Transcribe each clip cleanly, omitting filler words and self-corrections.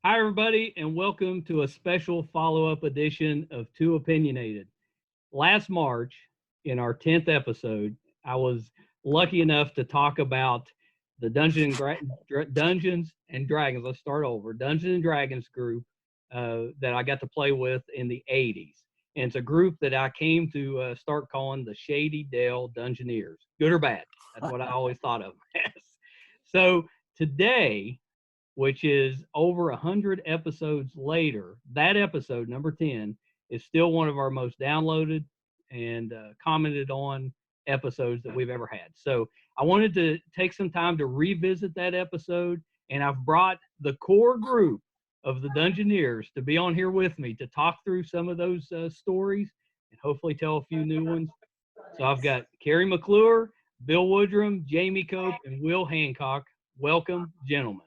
Hi, everybody, and welcome to a special follow-up edition of Two Opinionated. Last March, in our 10th episode, I was lucky enough to talk about the Dungeons and Dragons. Let's start over. Dungeons and Dragons group that I got to play with in the 80s. And it's a group that I came to start calling the Shady Dell Dungeoneers. Good or bad? That's what I always thought of them as. So today, which is over 100 episodes later, that episode, number 10, is still one of our most downloaded and commented on episodes that we've ever had. So I wanted to take some time to revisit that episode, and I've brought the core group of the Dungeoneers to be on here with me to talk through some of those stories and hopefully tell a few new ones. So I've got Carrie McClure, Bill Woodrum, Jamie Cope, and Will Hancock. Welcome, gentlemen.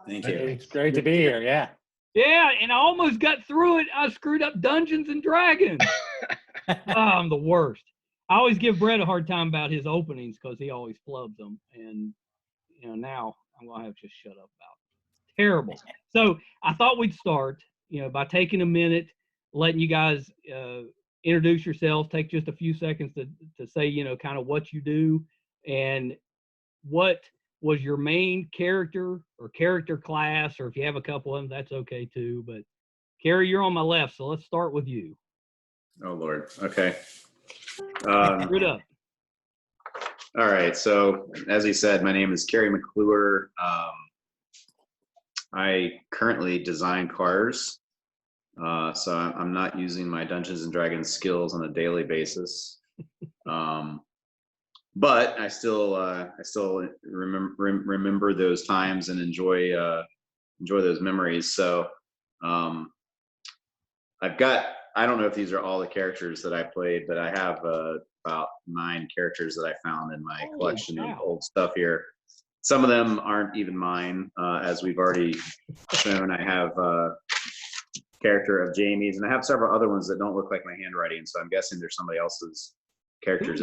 Thank you. It's great to be here. Yeah. Yeah, and I almost got through it. I screwed up Dungeons and Dragons. I'm the worst. I always give Brett a hard time about his openings because he always flubs them. And, now I'm going to have to just shut up about it. Terrible. So I thought we'd start, by taking a minute, letting you guys introduce yourselves, take just a few seconds to say, kind of what you do and what was your main character or character class, or if you have a couple of them, that's okay too. But Carrie, you're on my left, so let's start with you. Oh, Lord. Okay. Good up. All right. So, as he said, my name is Carrie McClure. I currently design cars, so I'm not using my Dungeons and Dragons skills on a daily basis. But I still remember those times and enjoy those memories. So I don't know if these are all the characters that I played, but I have about 9 characters that I found in my collection of old stuff here. Some of them aren't even mine, as we've already shown. I have a character of Jamie's, and I have several other ones that don't look like my handwriting. So I'm guessing there's somebody else's characters.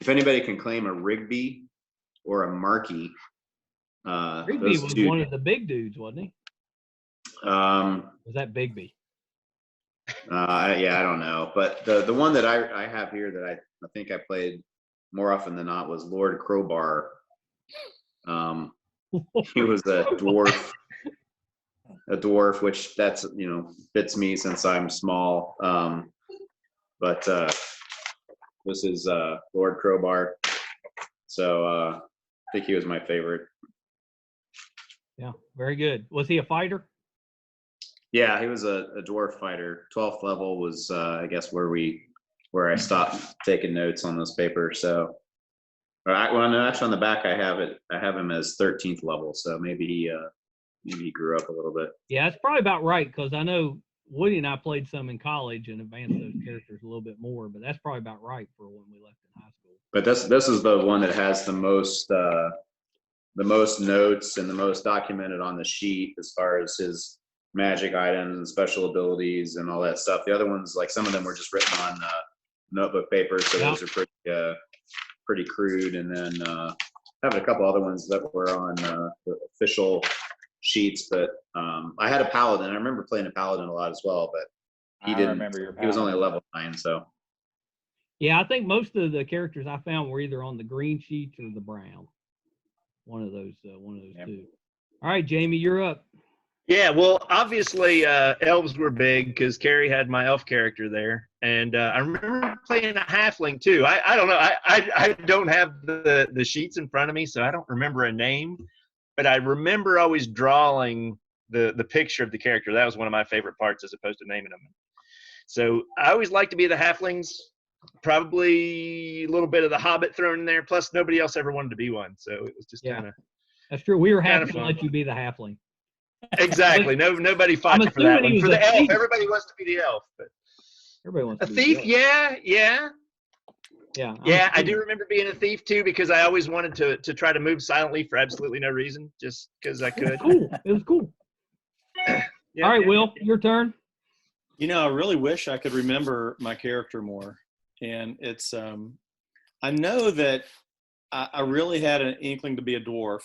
If anybody can claim a Rigby or a Markey, Rigby was one of the big dudes, wasn't he? Was that Bigby? Yeah, I don't know. But the one that I have here that I think I played more often than not was Lord Crowbar. He was a dwarf, which that's fits me since I'm small. But this is Lord Crowbar. So I think he was my favorite. Yeah, very good. Was he a fighter? Yeah, he was a dwarf fighter. 12th level was, I guess, where I stopped taking notes on this paper. So, actually, on the back I have him as 13th level. So maybe he grew up a little bit. Yeah, that's probably about right because I know Woody and I played some in college and advanced those characters a little bit more, but that's probably about right for when we left in high school. But this is the one that has the most notes and the most documented on the sheet as far as his magic items and special abilities and all that stuff. The other ones, like some of them were just written on notebook paper, so those are pretty crude. And then I have a couple other ones that were on the official sheets, but I had a paladin. I remember playing a paladin a lot as well, but he didn't. He was only a level 9, so. Yeah, I think most of the characters I found were either on the green sheets or the brown. One of those Yep. two. All right, Jamie, you're up. Yeah, well, obviously elves were big because Carrie had my elf character there, and I remember playing a halfling too. I don't know. I don't have the sheets in front of me, so I don't remember a name, but I remember always drawing the picture of the character. That was one of my favorite parts, as opposed to naming them. So I always liked to be the halflings. Probably a little bit of the Hobbit thrown in there. Plus, nobody else ever wanted to be one, so it was just kind of. That's true. We were happy to let you be the halfling. Exactly. Nobody fought for that one. For the elf, everybody wants to be the elf, but everybody wants to be thief. Yeah. I do remember being a thief too, because I always wanted to try to move silently for absolutely no reason, just because I could. It was cool. All right, Will, your turn. I really wish I could remember my character more, and it's I know that I really had an inkling to be a dwarf.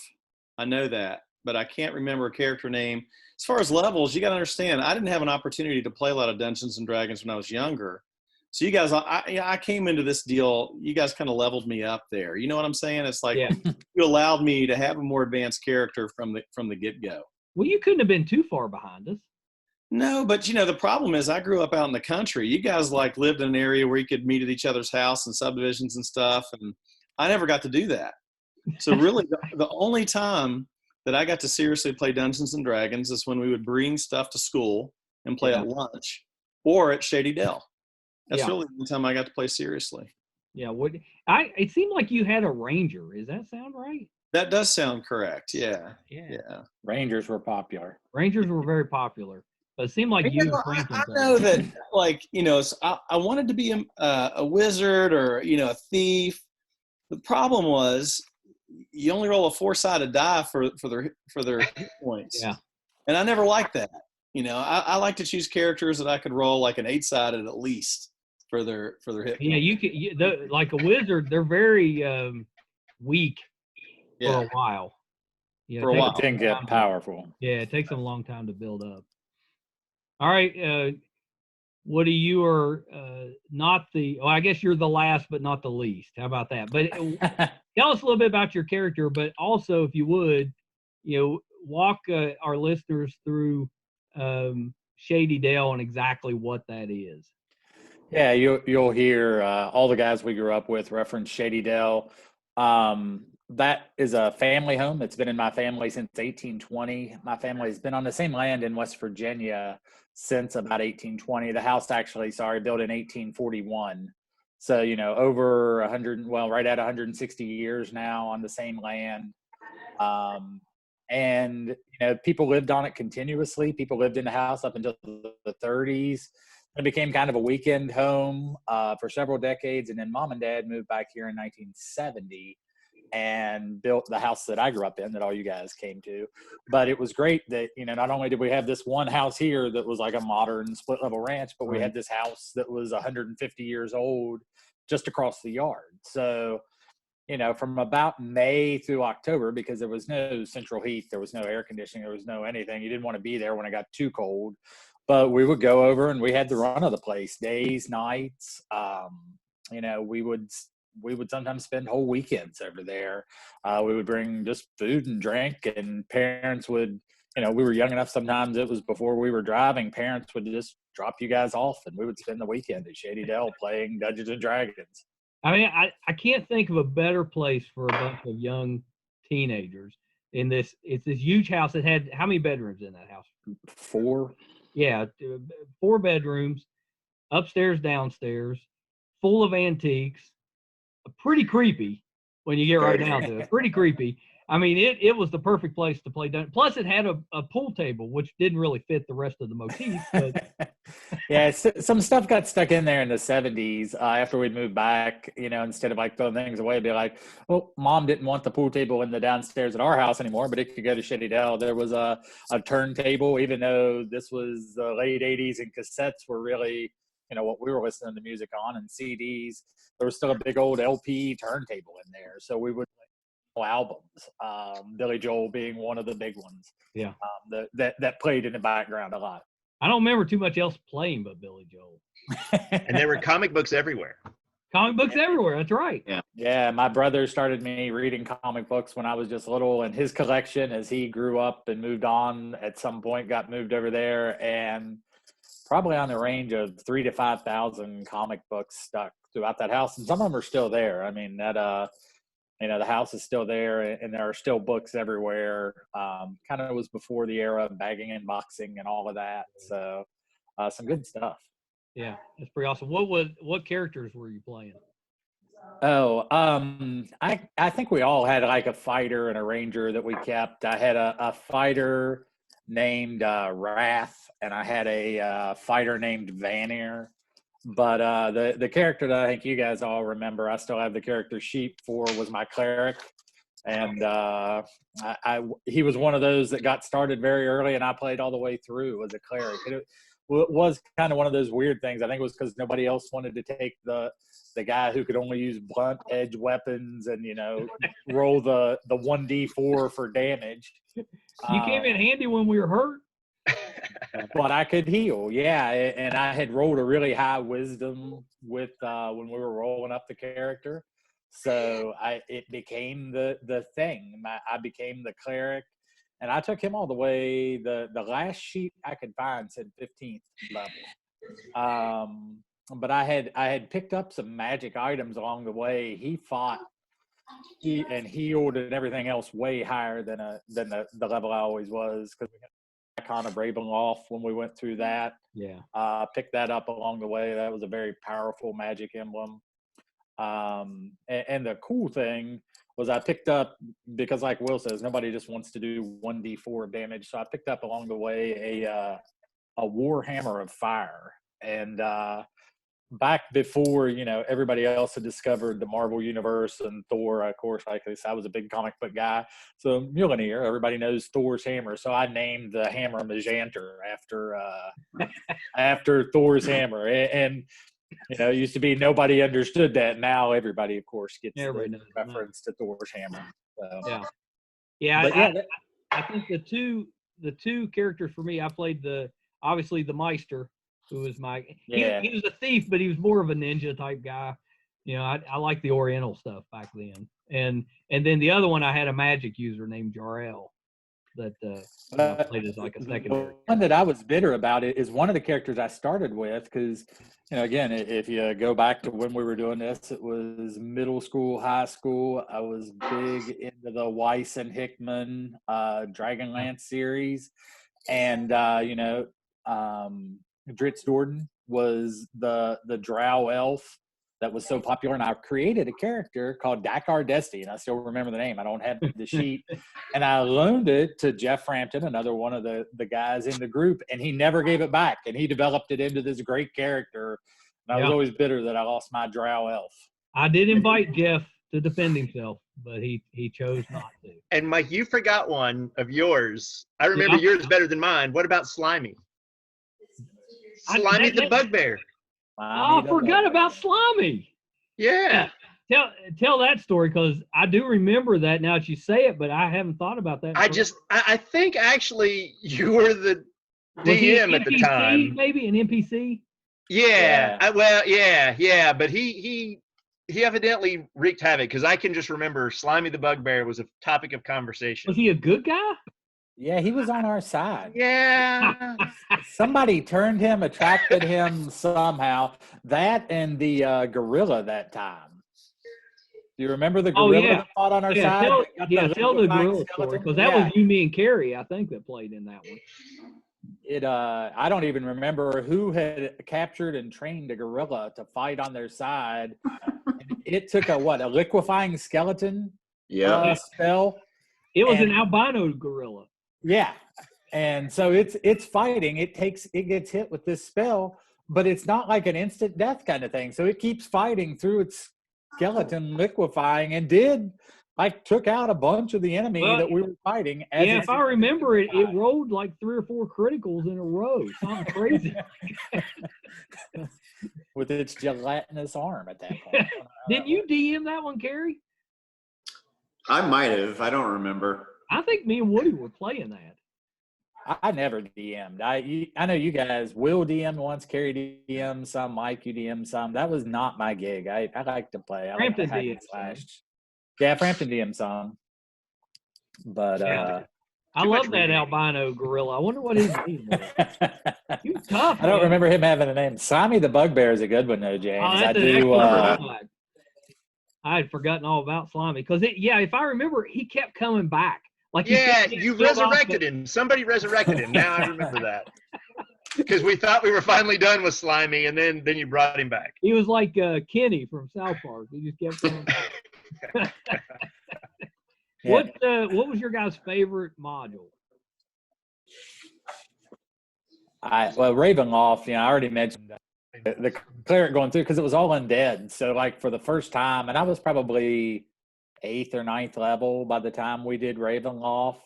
I know that. but I can't remember a character name. As far as levels, you got to understand, I didn't have an opportunity to play a lot of Dungeons and Dragons when I was younger. So you guys, I came into this deal, you guys kind of leveled me up there. You know what I'm saying? It's like you allowed me to have a more advanced character from the get-go. Well, you couldn't have been too far behind us. No, but the problem is I grew up out in the country. You guys like lived in an area where you could meet at each other's house and subdivisions and stuff. And I never got to do that. So really the only time that I got to seriously play Dungeons and Dragons is when we would bring stuff to school and play at lunch or at Shady Dell. That's really the only time I got to play seriously. Yeah. It seemed like you had a ranger. Does that sound right? That does sound correct. Yeah. Rangers were popular. Rangers were very popular. But it seemed like I know that, I wanted to be a wizard or, a thief. The problem was you only roll a 4-sided die for their hit points. Yeah. And I never liked that. I like to choose characters that I could roll like an 8-sided at least for their hit points. Yeah, like a wizard, they're very weak for a while. Yeah, for a while. It didn't get powerful. Yeah, it takes them a long time to build up. All right, Woody, you are not I guess you're the last but not the least. How about that? But tell us a little bit about your character, but also, if you would, walk our listeners through Shady Dell and exactly what that is. Yeah, you'll hear all the guys we grew up with reference Shady Dell. That is a family home. It's been in my family since 1820. My family's been on the same land in West Virginia since about 1820. The house actually, built in 1841. So, over 100, right at 160 years now on the same land. And, people lived on it continuously. People lived in the house up until the 30s. It became kind of a weekend home for several decades. And then Mom and Dad moved back here in 1970 and built the house that I grew up in that all you guys came to. But it was great that, not only did we have this one house here that was like a modern split level ranch, but we had this house that was 150 years old just across the yard. So, from about May through October, because there was no central heat, there was no air conditioning, there was no anything. You didn't want to be there when it got too cold. But we would go over and we had the run of the place, days, nights. We would sometimes spend whole weekends over there. We would bring just food and drink, and parents would, we were young enough sometimes, it was before we were driving, parents would just drop you guys off and we would spend the weekend at Shady Dell playing Dungeons and Dragons. I mean, I can't think of a better place for a bunch of young teenagers in this. It's this huge house. It had, how many bedrooms in that house? 4. Yeah, 4 bedrooms, upstairs, downstairs, full of antiques. Pretty creepy when you get right down to it. Pretty creepy. I mean, it was the perfect place to play Dungeons. Plus, it had a pool table, which didn't really fit the rest of the motif. But yeah, some stuff got stuck in there in the 70s after we'd moved back. Instead of like throwing things away, be like, well, Mom didn't want the pool table in the downstairs at our house anymore, but it could go to Shady Dell. There was a turntable, even though this was the late 80s and cassettes were really, what we were listening to music on, and CDs. There was still a big old LP turntable in there. So we would play albums, Billy Joel being one of the big ones. Yeah. That played in the background a lot. I don't remember too much else playing but Billy Joel. And there were comic books everywhere. Comic books everywhere. That's right. Yeah. My brother started me reading comic books when I was just little, and his collection, as he grew up and moved on, at some point got moved over there, and probably on the range of 3,000 to 5,000 comic books stuck throughout that house. And some of them are still there. I mean, that, the house is still there, and there are still books everywhere. Kind of was before the era of bagging and boxing and all of that. So some good stuff. Yeah, that's pretty awesome. What characters were you playing? Oh, I think we all had like a fighter and a ranger that we kept. I had a fighter named Wrath, and I had a fighter named Vanir. But the character that I think you guys all remember, I still have the character sheet for, was my cleric. And he was one of those that got started very early, and I played all the way through as a cleric. It was kind of one of those weird things. I think it was because nobody else wanted to take the guy who could only use blunt edge weapons and, roll the 1d4 for damage. You came in handy when we were hurt. But I could heal, yeah. And I had rolled a really high wisdom with when we were rolling up the character, so it became the thing. I became the cleric, and I took him all the way. The last sheet I could find said 15th level. But I had picked up some magic items along the way. He fought and healed and everything else way higher than the level I always was, because we had Icon of Ravenloft when we went through that. Yeah. Picked that up along the way. That was a very powerful magic emblem. And the cool thing was I picked up, because like Will says, nobody just wants to do 1d4 of damage. So I picked up along the way a Warhammer of Fire. And back before, everybody else had discovered the Marvel Universe and Thor, of course, like this, I was a big comic book guy. So Mjolnir, everybody knows Thor's hammer. So I named the hammer Majanter after Thor's hammer. And it used to be nobody understood that. Now everybody, of course, gets the reference to Thor's hammer. So. Yeah. I think the two characters for me, I played obviously the Meister, who was he was a thief, but he was more of a ninja type guy. I like the Oriental stuff back then. And then the other one, I had a magic user named Jarrell that I played as like a secondary. The one that I was bitter about it is one of the characters I started with, because, again, if you go back to when we were doing this, it was middle school, high school. I was big into the Weiss and Hickman Dragonlance series. And, Dritz Jordan was the drow elf that was so popular, and I created a character called Dakar Desti, and I still remember the name. I don't have the sheet, and I loaned it to Jeff Frampton, another one of the guys in the group, and he never gave it back, and he developed it into this great character. And I was always bitter that I lost my drow elf. I did invite Jeff to defend himself, but he chose not to. And Mike, you forgot one of yours. I remember yours better than mine. What about Slimy? Slimy the Bugbear. I forgot about Slimy. Yeah. Tell that story, because I do remember that now that you say it, but I haven't thought about that. I think actually you were the DM at the time. Maybe an NPC. Yeah. But he evidently wreaked havoc, because I can just remember Slimy the Bugbear was a topic of conversation. Was he a good guy? Yeah, he was on our side. Yeah. Somebody turned him, attracted him somehow. That and the gorilla that time. Do you remember the gorilla that fought on our side? Tell the gorilla story, because that was you, me, and Carrie, I think, that played in that one. I don't even remember who had captured and trained a gorilla to fight on their side. It took a liquefying skeleton spell. It was an albino gorilla. Yeah. And so it's fighting. It gets hit with this spell, but it's not like an instant death kind of thing. So it keeps fighting through its skeleton liquefying, and took out a bunch of the enemy that we were fighting. If I remember it rolled like 3 or 4 criticals in a row. Something crazy. With its gelatinous arm at that point. Did you DM that one, Carrie? I might have. I don't remember. I think me and Woody were playing that. I never DM'd. I know you guys will DM once, Carrie DM some, Mike, you DM some. That was not my gig. I like to play. Frampton DM. Yeah, Frampton DM some. But I love that albino gorilla. I wonder what his name was. He was tough. I don't remember him having a name. Slimy the Bugbear is a good one, though, James. I had forgotten all about Slimy, because if I remember, he kept coming back. You resurrected him. Somebody resurrected him. Now I remember that. Because we thought we were finally done with Slimy, and then you brought him back. He was like Kenny from South Park. He just kept coming back. What was your guys' favorite module? Ravenloft, I already mentioned the cleric going through, because it was all undead. So for the first time, and I was probably 8th or 9th level by the time we did Ravenloft.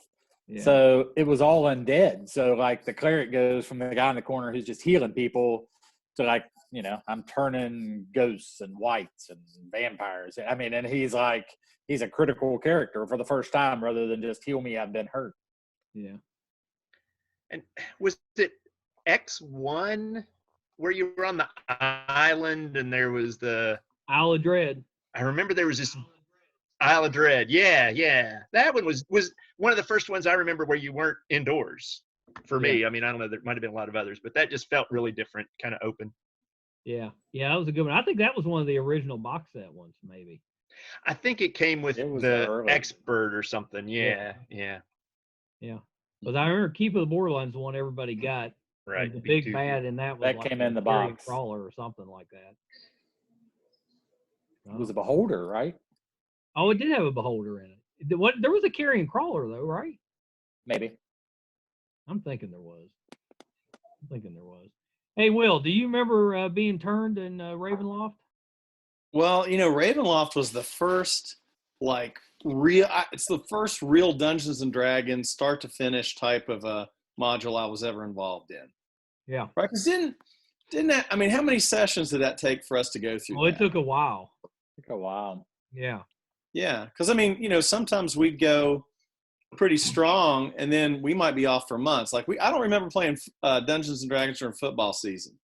Yeah. So it was all undead. So the cleric goes from the guy in the corner who's just healing people to I'm turning ghosts and whites and vampires. I mean, and he's a critical character for the first time, rather than just heal me, I've been hurt. Yeah. And was it X1 where you were on the island and there was the Isle of Dread. I remember there was this Isle of Dread. Yeah, yeah. That one was one of the first ones I remember where you weren't indoors. For me, I mean, I don't know. There might have been a lot of others, but that just felt really different, kind of open. Yeah, yeah, that was a good one. I think that was one of the original box set ones, maybe. I think it came with the early. Expert or something. Yeah, yeah. Because I remember Keep of the Borderlands, the one everybody got. Right. And the big bad in that was That like came in the carrion box. crawler or something like that. It was a beholder, right? Oh, it did have a beholder in it. What? There was a carrion crawler though, right? Maybe. I'm thinking there was. Hey, Will, do you remember being turned in Ravenloft? Well, Ravenloft was the first it's the first real Dungeons and Dragons start to finish type of a module I was ever involved in. Yeah. Right? Because didn't that, I mean, how many sessions did that take for us to go through? Well, it took a while. Yeah. Yeah. Because, I mean, sometimes we'd go pretty strong and then we might be off for months. Like I don't remember playing Dungeons and Dragons during football season.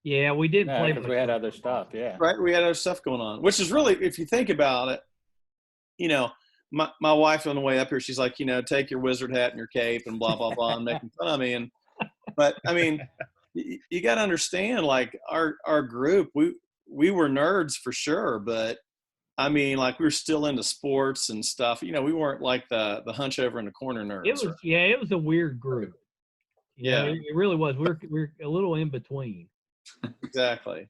Yeah, we didn't play because we had other stuff. Yeah. Right. We had other stuff going on, which is really, if you think about it, my wife on the way up here, she's like, take your wizard hat and your cape and blah, blah, blah, and making fun of me. But I mean, you got to understand, like our group, we were nerds for sure, but I mean, like we were still into sports and stuff. We weren't like the hunch over in the corner nerds. It was a weird group. Yeah, it really was. We're a little in between. Exactly.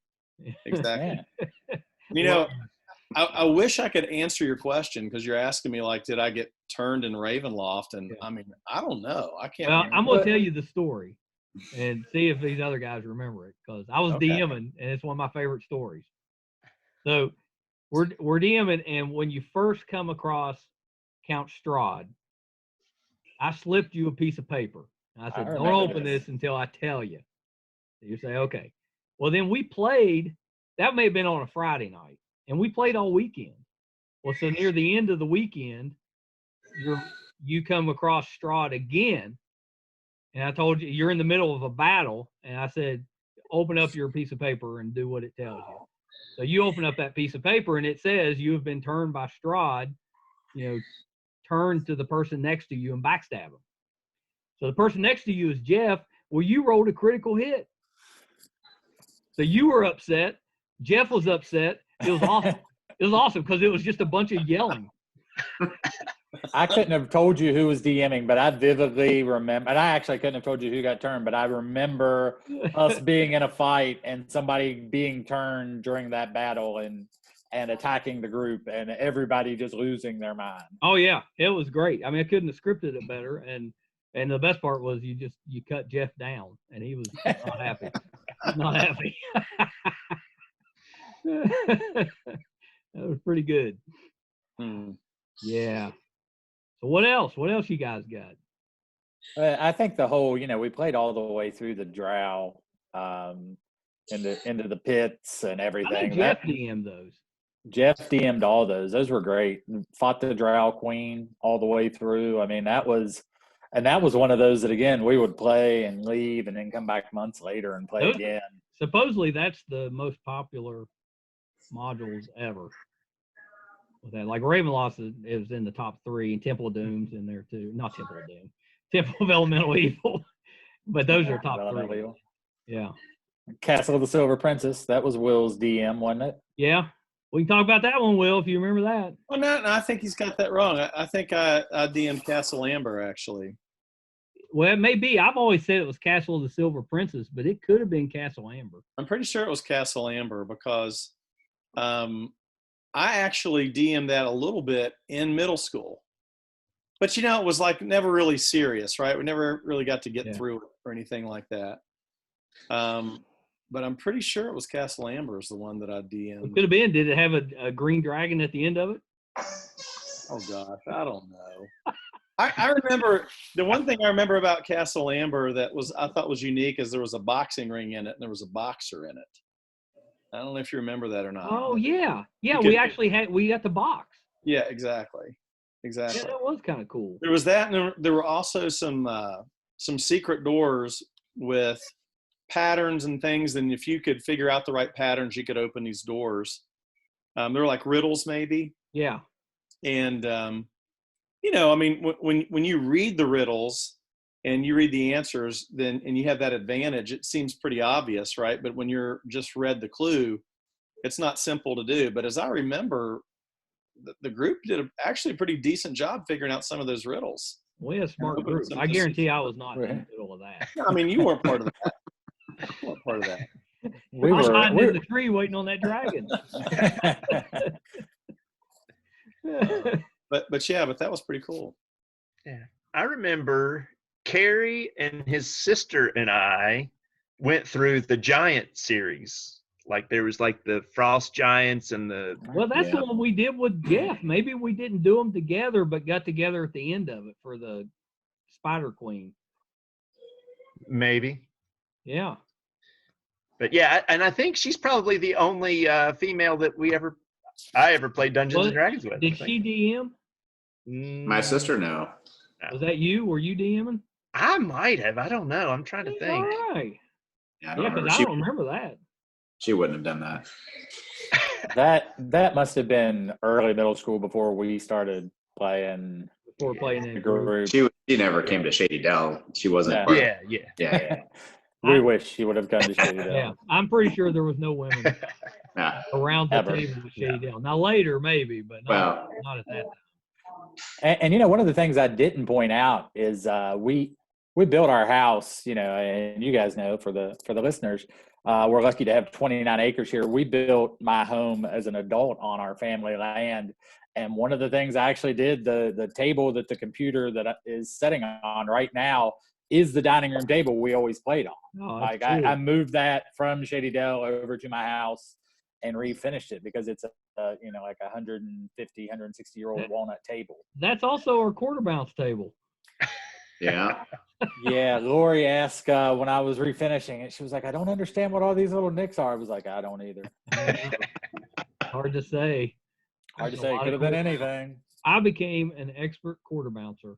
I wish I could answer your question because you're asking me like, did I get turned in Ravenloft? And I mean, I don't know. I can't. Well, I'm gonna tell you the story and see if these other guys remember it because I was DMing and it's one of my favorite stories. So we're DMing, and when you first come across Count Strahd, I slipped you a piece of paper. And I said, don't open this until I tell you. So you say, okay. Well, then we played. That may have been on a Friday night. And we played all weekend. Well, so near the end of the weekend, you come across Strahd again. And I told you, you're in the middle of a battle. And I said, open up your piece of paper and do what it tells you. So you open up that piece of paper and it says you have been turned by Strahd, turn to the person next to you and backstab him. So the person next to you is Jeff. Well, you rolled a critical hit. So you were upset. Jeff was upset. It was awesome. It was awesome because it was just a bunch of yelling. I couldn't have told you who was DMing, but I vividly remember, and I actually couldn't have told you who got turned, but I remember us being in a fight and somebody being turned during that battle and attacking the group and everybody just losing their mind. Oh yeah, it was great. I mean, I couldn't have scripted it better. And the best part was you cut Jeff down and he was not happy. Not happy. That was pretty good. Yeah. So what else? What else you guys got? I think the whole, we played all the way through the drow, into the pits and everything. I think Jeff DM'd those. Jeff DM'd all those. Those were great. Fought the drow queen all the way through. I mean, that was one of those that, again, we would play and leave and then come back months later and play again. Supposedly that's the most popular modules ever. With that, like Ravenloft is in the top 3, and Temple of Doom's in there too. Not Temple of Doom, Temple of Elemental Evil, but those are top 3. Evil. Yeah. Castle of the Silver Princess. That was Will's DM, wasn't it? Yeah, we can talk about that one, Will, if you remember that. Well, no, I think he's got that wrong. I think I DM'd Castle Amber actually. Well, it may be. I've always said it was Castle of the Silver Princess, but it could have been Castle Amber. I'm pretty sure it was Castle Amber because I actually DM'd that a little bit in middle school. But, it was like never really serious, right? We never really got to get through it or anything like that. But I'm pretty sure it was Castle Amber is the one that I DM'd. It could have been. Did it have a green dragon at the end of it? Oh, gosh. I don't know. I remember the one thing I remember about Castle Amber that I thought was unique is there was a boxing ring in it and there was a boxer in it. I don't know if you remember that or not. Oh yeah, we got the box. Yeah, exactly. exactly. Yeah, that was kind of cool. There was that, and there were also some secret doors with patterns and things. And if you could figure out the right patterns, you could open these doors. They were like riddles, maybe. Yeah. And I mean, when you read the riddles and you read the answers, and you have that advantage, it seems pretty obvious, right? But when you're just read the clue, it's not simple to do. But as I remember, the group did actually a pretty decent job figuring out some of those riddles. We had a smart group. I guarantee I was not in the middle of that. I mean, you weren't part of that. You weren't part of that. I was hiding in the tree waiting on that dragon. But that was pretty cool. Yeah. I remember Carrie and his sister and I went through the Giant series. Like there was like the Frost Giants and the. Well, that's the one we did with Jeff. Maybe we didn't do them together, but got together at the end of it for the Spider Queen. Maybe. Yeah. But yeah, and I think she's probably the only female that I ever played Dungeons and Dragons with. Did she DM? My sister, no. Was that you? Were you DMing? I might have. I don't know. I'm trying to think. All right. Yeah, Because I don't remember that. She wouldn't have done that. That must have been early middle school before we started playing. Before playing in the group. She never came to Shady Dell. She wasn't. Yeah. We wish she would have come to Shady Dell. Yeah, I'm pretty sure there was no women around the table with Shady Dell. Now later maybe, but not at that time. And one of the things I didn't point out is we built our house, and you guys know for the listeners, we're lucky to have 29 acres here. We built my home as an adult on our family land. And one of the things I actually did, the table that the computer that is sitting on right now is the dining room table we always played on. Oh, like I moved that from Shady Dell over to my house and refinished it because it's like 150, 160-year-old walnut table. That's also our quarter bounce table. Yeah. Yeah, Lori asked when I was refinishing it, she was like, I don't understand what all these little nicks are. I was like, I don't either. Hard to say. Hard to say. Could have been anything. I became an expert quarter bouncer.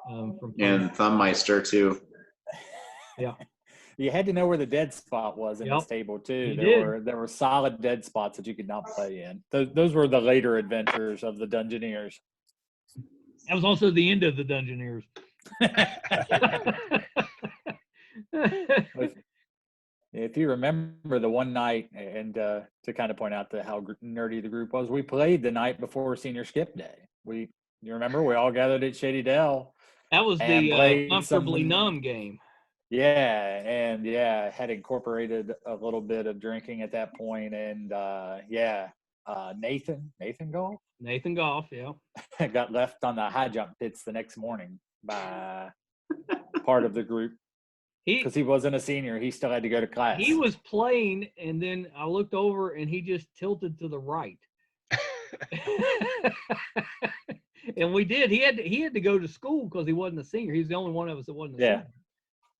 And Thumbmeister too. Yeah. You had to know where the dead spot was in this table too. There were solid dead spots that you could not play in. Those were the later adventures of the Dungeoneers. That was also the end of the Dungeoneers. If you remember the one night, and to kind of point out how nerdy the group was, we played the night before Senior Skip Day. You remember we all gathered at Shady Dell. That was the Comfortably Numb game. Yeah, and had incorporated a little bit of drinking at that point, and Nathan Golf. Nathan Golf, yeah. Got left on the high jump pits the next morning by part of the group. Because he wasn't a senior. He still had to go to class. He was playing, and then I looked over, and he just tilted to the right. And we did. He had to go to school because he wasn't a senior. He was the only one of us that wasn't a senior.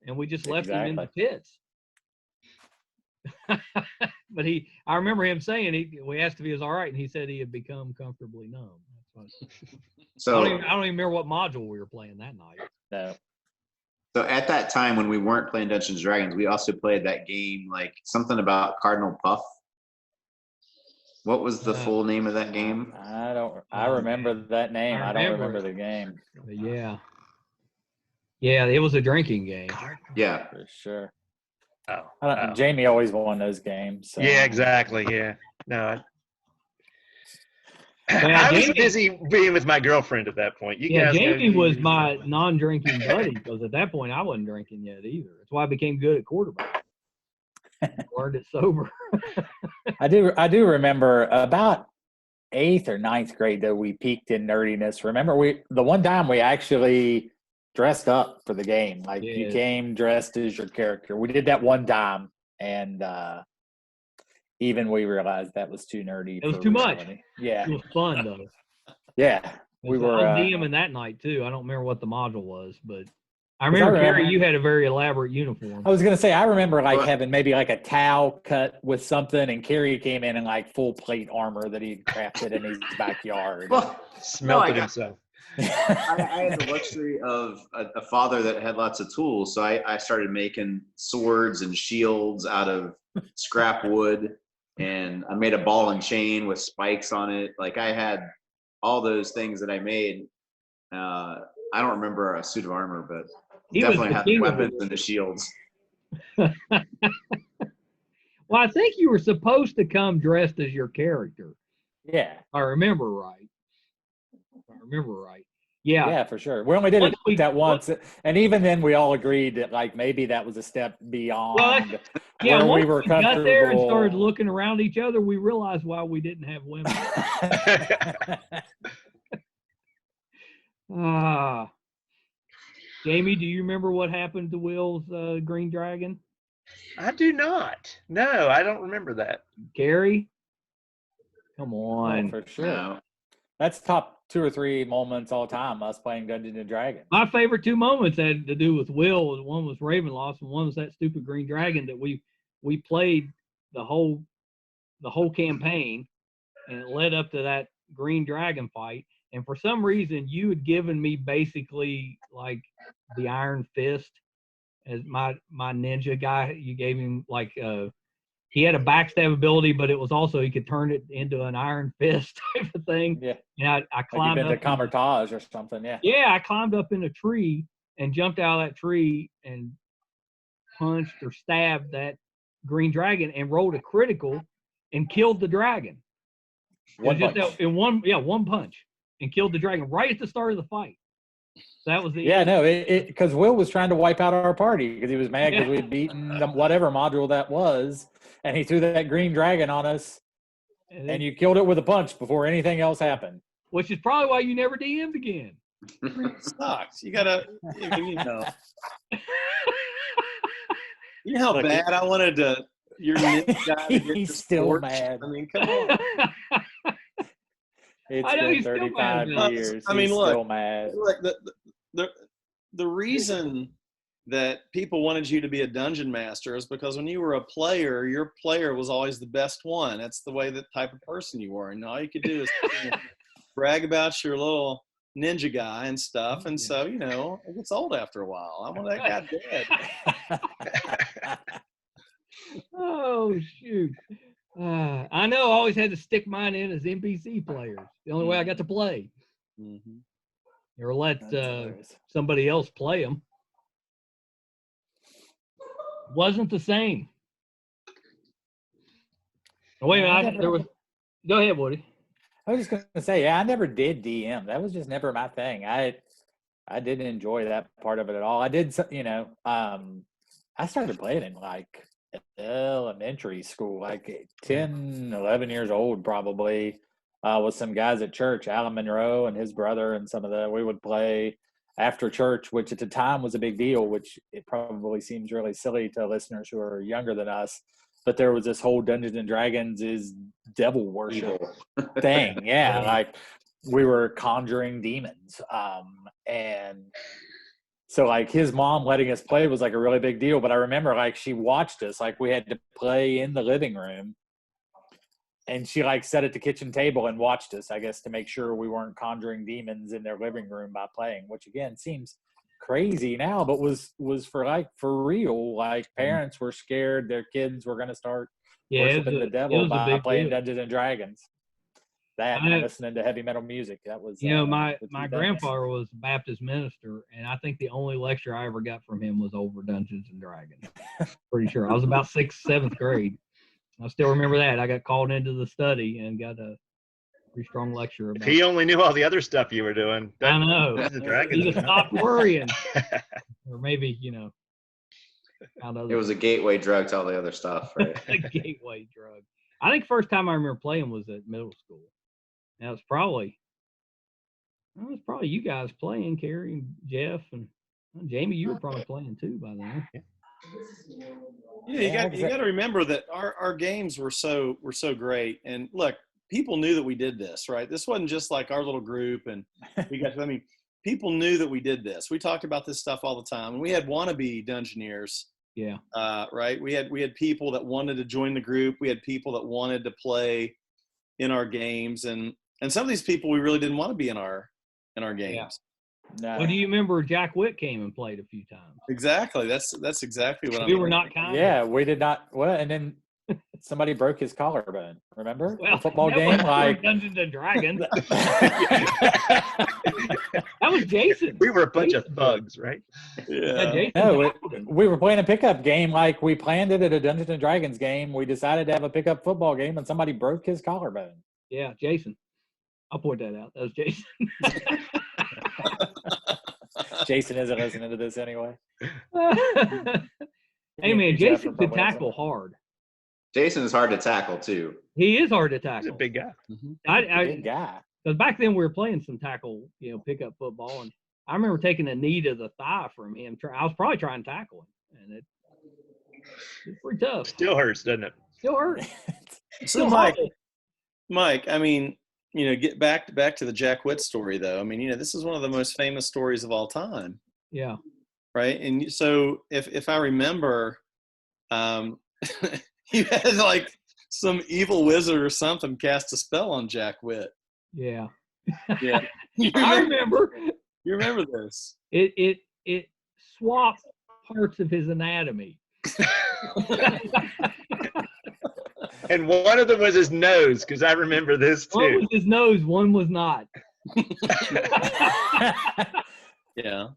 And we just left him in the pits. But I remember him saying, we asked if he was all right, and he said he had become comfortably numb. So I don't even remember what module we were playing that night. No. So at that time when we weren't playing Dungeons and Dragons, we also played that game, like something about Cardinal Puff. What was the full name of that game? I remember that name. I don't remember the game. Yeah. Yeah, it was a drinking game. Yeah. For sure. Oh. Jamie always won those games. So. Yeah, exactly. Yeah. No. I was busy being with my girlfriend at that point. Jamie was my non-drinking buddy because at that point I wasn't drinking yet either. That's why I became good at quarterback. Learned it sober. I do remember about 8th or 9th grade though we peaked in nerdiness. Remember the one time we actually dressed up for the game. Like you came dressed as your character. We did that one time, and even we realized that was too nerdy. It was too much. Yeah. It was fun though. Yeah. We were DMing that night too. I don't remember what the module was, but I remember, Carrie, you had a very elaborate uniform. I was going to say, I remember like having maybe like a towel cut with something, and Carrie came in like full plate armor that he'd crafted in his backyard. Well, Smelted himself. I had the luxury of a father that had lots of tools, so I started making swords and shields out of scrap wood, and I made a ball and chain with spikes on it. Like I had all those things that I made. I don't remember a suit of armor, but He definitely had the was weapons and the shields. Well, I think you were supposed to come dressed as your character. Yeah. If I remember right. Yeah. Yeah, for sure. We only did it that once, and even then, we all agreed that like maybe that was a step beyond. Yeah, where once we were got there and comfortable. started looking around each other, we realized why we didn't have women. Jamie, do you remember what happened to Will's green dragon? I do not. No, I don't remember that. Gary? Come on. For sure. No. That's top 2 or 3 moments all time, us playing Dungeons and Dragons. My favorite 2 moments had to do with Will. One was Ravenloft, and one was that stupid green dragon that we played the whole campaign, and it led up to that green dragon fight. And for some reason, you had given me basically like the Iron Fist as my ninja guy. You gave him like he had a backstab ability, but it was also he could turn it into an Iron Fist type of thing. Yeah. And I climbed like up. Comradery or something. Yeah. Yeah, I climbed up in a tree and jumped out of that tree and punched or stabbed that green dragon and rolled a critical and killed the dragon. One punch and killed the dragon right at the start of the fight. So that was the end. No, because Will was trying to wipe out our party because he was mad because we'd beaten whatever module that was, and he threw that green dragon on us, and you killed it with a punch before anything else happened. Which is probably why you never DM'd again. Sucks. You gotta, you know. You know how bad I wanted to. Your guy to get he's the still sports. mad. I mean, come on. It's been 35 years. I mean, he's look, still mad. Look, the reason that people wanted you to be a dungeon master is because when you were a player, your player was always the best one. That's the way, that type of person you were, and all you could do is brag about your little ninja guy and stuff. And so, you know, it gets old after a while. I want that guy dead. Oh shoot! I know. I always had to stick mine in as NPC players. The only way I got to play. Mm-hmm. Or let somebody else play them. Wasn't the same. Oh, wait a minute. Go ahead, Woody. I was just going to say, I never did DM. That was just never my thing. I didn't enjoy that part of it at all. I did, I started playing in like elementary school, like 10, 11 years old probably, with some guys at church, Alan Monroe and his brother, and we would play after church, which at the time was a big deal, which it probably seems really silly to listeners who are younger than us. But there was this whole Dungeons and Dragons is devil worship thing. Yeah. Like we were conjuring demons. And so like his mom letting us play was like a really big deal. But I remember like she watched us, like we had to play in the living room. And she like sat at the kitchen table and watched us, I guess, to make sure we weren't conjuring demons in their living room by playing, which again seems crazy now, but was for real. Like parents were scared their kids were going to start worshiping the devil by playing Dungeons and Dragons. And listening to heavy metal music. That was, my grandfather was a Baptist minister, and I think the only lecture I ever got from him was over Dungeons and Dragons. Pretty sure. I was about 6th, 7th grade. I still remember that. I got called into the study and got a pretty strong lecture about he only knew all the other stuff you were doing. I know. He just stopped worrying. Or maybe, it was a gateway drug to all the other stuff, right? A gateway drug. I think first time I remember playing was at middle school. Now it's probably you guys playing, Carrie and Jeff and Jamie. You were probably playing too by then. Yeah, you got to remember that our games were so great. And look, people knew that we did this, right? This wasn't just like our little group, and we got. I mean, people knew that we did this. We talked about this stuff all the time, and we had wannabe Dungeoneers. Yeah. Right. We had people that wanted to join the group. We had people that wanted to play in our games, and some of these people we really didn't want to be in our games. No. Well, do you remember Jack Witt came and played a few times? Exactly. That's exactly what I We mean. were not kind. Yeah, we did not. Well, and then somebody broke his collarbone. Remember Well, the football that game? was Like Dungeons and Dragons. That was Jason. We were a bunch of thugs, right? Yeah. Jason no, tackled him. we were playing a pickup game. Like we planned it at a Dungeons and Dragons game. We decided to have a pickup football game, and somebody broke his collarbone. Yeah, Jason. I'll point that out. That was Jason. Jason isn't listening to this anyway. Hey man, Jeff Jason from could Public tackle hard. Jason is hard to tackle too. He is hard to He's a tackle. big guy. Big guy. Because back then we were playing some tackle, pickup football, and I remember taking a knee to the thigh from him. I was probably trying to tackle him, and it's pretty tough. Still hurts, doesn't it? Still hurt. So Mike, I mean, get back to the Jack Witt story though. I mean, this is one of the most famous stories of all time. Yeah. Right. And so if I remember, you had like some evil wizard or something cast a spell on Jack Witt. Yeah. Yeah. I remember. You remember this? It swapped parts of his anatomy. And one of them was his nose, because I remember this too. One was his nose, one was not. Yeah.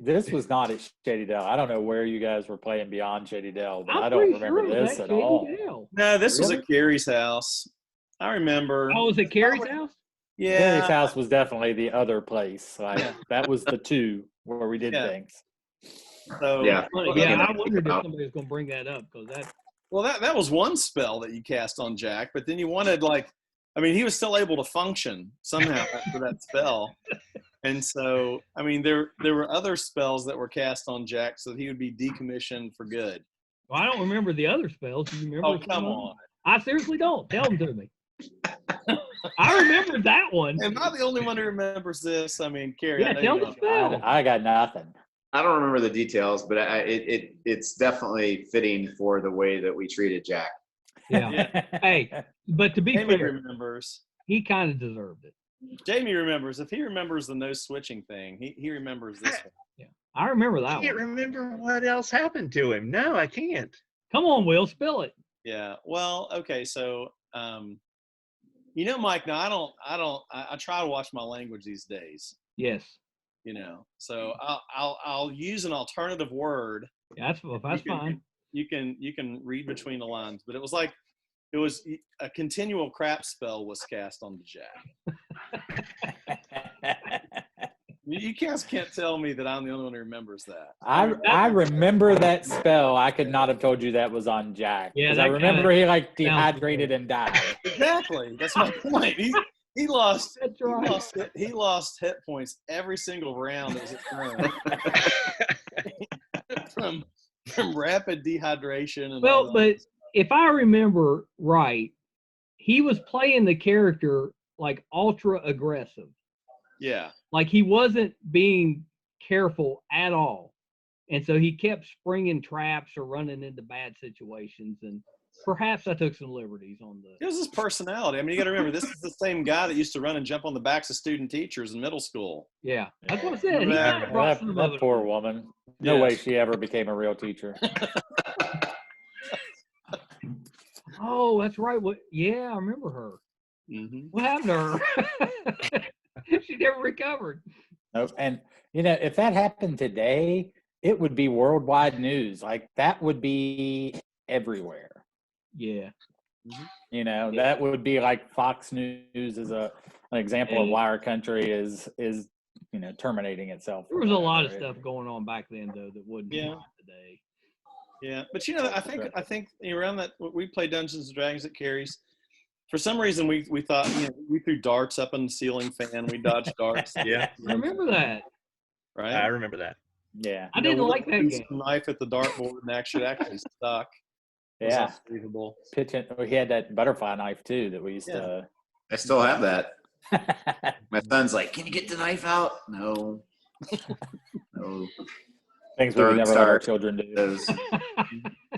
This was not at Shady Dell. I don't know where you guys were playing beyond Shady Dell, but I'm I don't pretty sure remember it was this at at Shady all. Dell. No, this was Really? at Carrie's house. I remember. Oh, was it Carrie's house? Yeah. Gary's house was definitely the other place. Like that was the two where we did Yeah. things. So Yeah. Yeah, I wondered if somebody was going to bring that up because that. Well, that was one spell that you cast on Jack, but then you wanted he was still able to function somehow after that spell. And so, I mean, there were other spells that were cast on Jack so that he would be decommissioned for good. Well, I don't remember the other spells. Do you remember? Oh, some come of them? on. I seriously don't. Tell them to me. I remember that one. Am I the only one who remembers this? I mean, Carrie. Yeah, I know tell you the don't. spell. I got nothing. I don't remember the details, but it's definitely fitting for the way that we treated Jack. Yeah. Hey, but to be Jamie fair, remembers. he kind of deserved it. Jamie remembers. If he remembers the no switching thing, he remembers this one. Yeah, I remember I that can't one. remember what else happened to him. No, I can't. Come on, Will, spill it. Yeah. Well, okay. So, Mike. Now I try to watch my language these days. Yes. So I'll use an alternative word. Yeah, that's fine. You can read between the lines, but it was a continual crap spell was cast on the Jack. You guys can't tell me that I'm the only one who remembers that. I remember that spell. I could not have told you that was on Jack. Yeah, Because that I remember kinda he dehydrated and died. Exactly. That's my point. He lost. That's right. He lost hit points every single round of his turn from rapid dehydration. And all Well, that. but if I remember right, he was playing the character like ultra aggressive. Yeah. Like he wasn't being careful at all. And so he kept springing traps or running into bad situations. And perhaps I took some liberties on It was his personality. I mean, you got to remember, this is the same guy that used to run and jump on the backs of student teachers in middle school. Yeah, that's what I said. He Yeah. kinda brought some of That it poor on. woman. No Yeah. way she ever became a real teacher. Oh, that's right. Yeah, I remember her. Mm-hmm. What happened to her? She never recovered. Nope. And, if that happened today, it would be worldwide news. Like that would be everywhere. Yeah. That would be like Fox News is an example of why our country is terminating itself. There was a lot of stuff going on back then, though, that wouldn't Yeah. happen today. Yeah, but I think around that we played Dungeons and Dragons at Carrie's. For some reason, we thought we threw darts up in the ceiling fan. We dodged darts. Yeah, I remember that. Right. I remember that. Yeah. I didn't like that game. Knife at the dartboard and actually stuck. It was Yeah. unbelievable. Pitching. He had that butterfly knife too that we used to. I still have that. My son's like, "Can you get the knife out?" No. No. Things we would never let our children do. Those-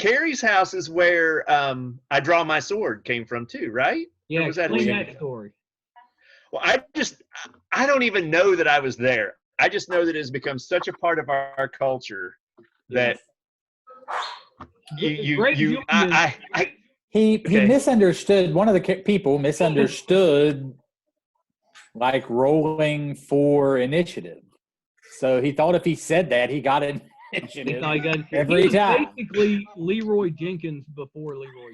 Carrie's house is where I Draw My Sword came from too, right? Yeah, Or was that explain his- that story. Well, I don't even know that I was there. I just know that it has become such a part of our culture that He Okay. misunderstood. One of the people misunderstood like rolling for initiative. So he thought if he said that, he got an initiative every time. Basically, Leroy Jenkins before Leroy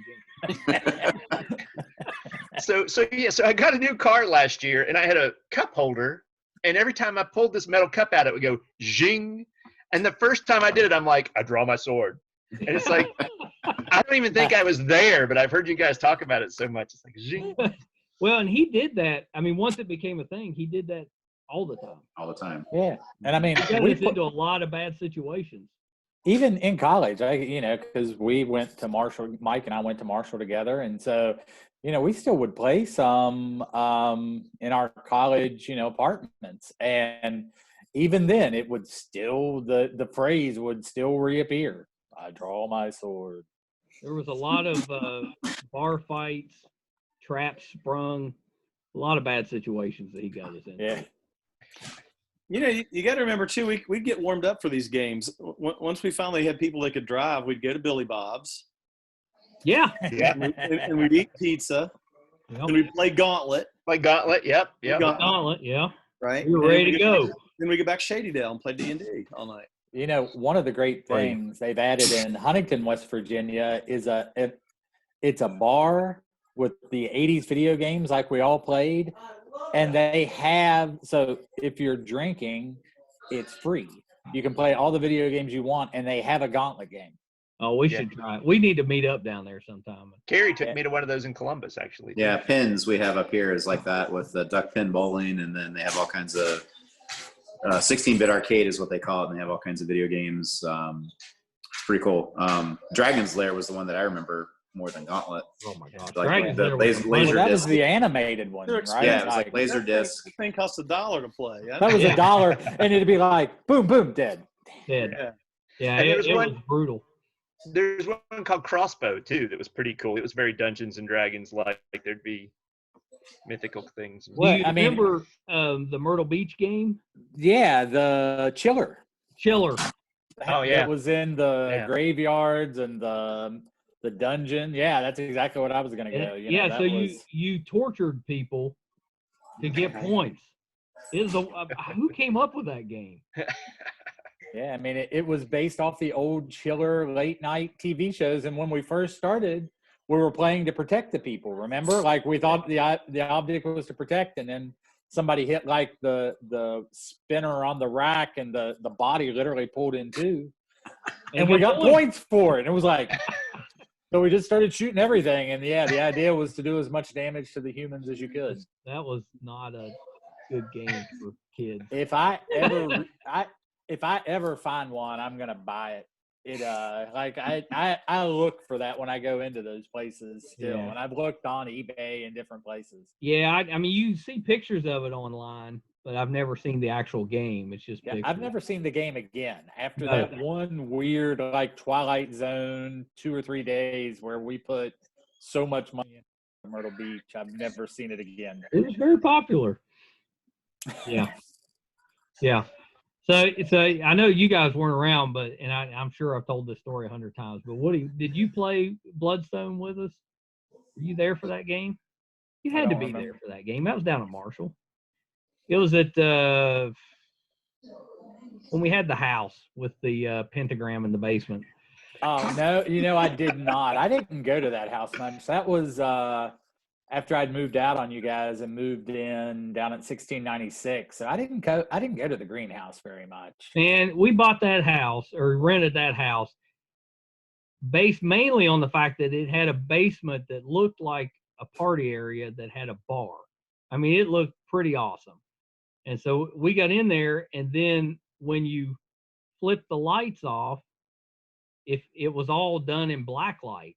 Jenkins. So I got a new car last year, and I had a cup holder, and every time I pulled this metal cup out, it would go zing. And the first time I did it, I'm like, I draw my sword, and it's like I don't even think I was there, but I've heard you guys talk about it so much. It's like zing. Well, and he did that. I mean, once it became a thing, he did that all the time. all the time. Yeah, and I mean, He got us into a lot of bad situations. even in college, because we went to Marshall, Mike and I went to Marshall together, and so we still would play some in our college apartments, and even then it would still the phrase would still reappear. I draw my sword. There was a lot of bar fights, traps sprung, a lot of bad situations that he got us into. Yeah. You got to remember too. We'd get warmed up for these games. Once we finally had people that could drive, we'd go to Billy Bob's. Yeah. And we'd eat pizza. Yep. And we'd play Gauntlet. Yep. Gauntlet, yeah. Right. We were ready to go. Then we get back Shady Dell and play D&D all night. One of the great things they've added in Huntington, West Virginia is it's a bar with the 80s video games like we all played. And they have, so if you're drinking, it's free. You can play all the video games you want, and they have a Gauntlet game. Oh, we should try it. We need to meet up down there sometime. Carrie took me to one of those in Columbus, actually. Yeah, pins we have up here is like that with the duck pin bowling, and then they have all kinds of 16-bit arcade is what they call it, and they have all kinds of video games. It's pretty cool. Dragon's Lair was the one that I remember more than Gauntlet. Oh my gosh. Like the laser that disc. was the animated one, right? Yeah, it was like laser disc. The thing cost $1 to play. That was $1, and it'd be like boom, boom, dead. Yeah, And it was brutal. There's one called Crossbow too that was pretty cool. It was very Dungeons and Dragons like there'd be mythical things. Do you remember the Myrtle Beach game? Yeah, the Chiller. Oh yeah, it was in the graveyards and the dungeon. Yeah, that's exactly what I was going to go. So you tortured people to get points. Who came up with that game? Yeah, I mean, it was based off the old Chiller late night TV shows. And when we first started, we were playing to protect the people. Remember, like we thought the object was to protect, and then somebody hit like the spinner on the rack, and the body literally pulled in two, and we got points for it. And it was like, so we just started shooting everything, and the idea was to do as much damage to the humans as you could. That was not a good game for kids. If I ever find one, I'm gonna buy it. I look for that when I go into those places still, and I've looked on eBay and different places. Yeah, I mean, you see pictures of it online, but I've never seen the actual game. It's just pictures. I've never seen the game again after that one weird like Twilight Zone 2 or 3 days where we put so much money into Myrtle Beach. I've never seen it again. It was very popular. Yeah. So I know you guys weren't around, but I'm sure I've told this story 100 times. But did you play Bloodstone with us? Were you there for that game? You had to be there for that game. That was down at Marshall. It was at when we had the house with the pentagram in the basement. Oh no, I did not. I didn't go to that house much. That was after I'd moved out on you guys and moved in down at 1696. So I didn't go to the greenhouse very much. And we bought that house or rented that house based mainly on the fact that it had a basement that looked like a party area that had a bar. I mean, it looked pretty awesome. And so we got in there, and then when you flip the lights off, if it was all done in black light.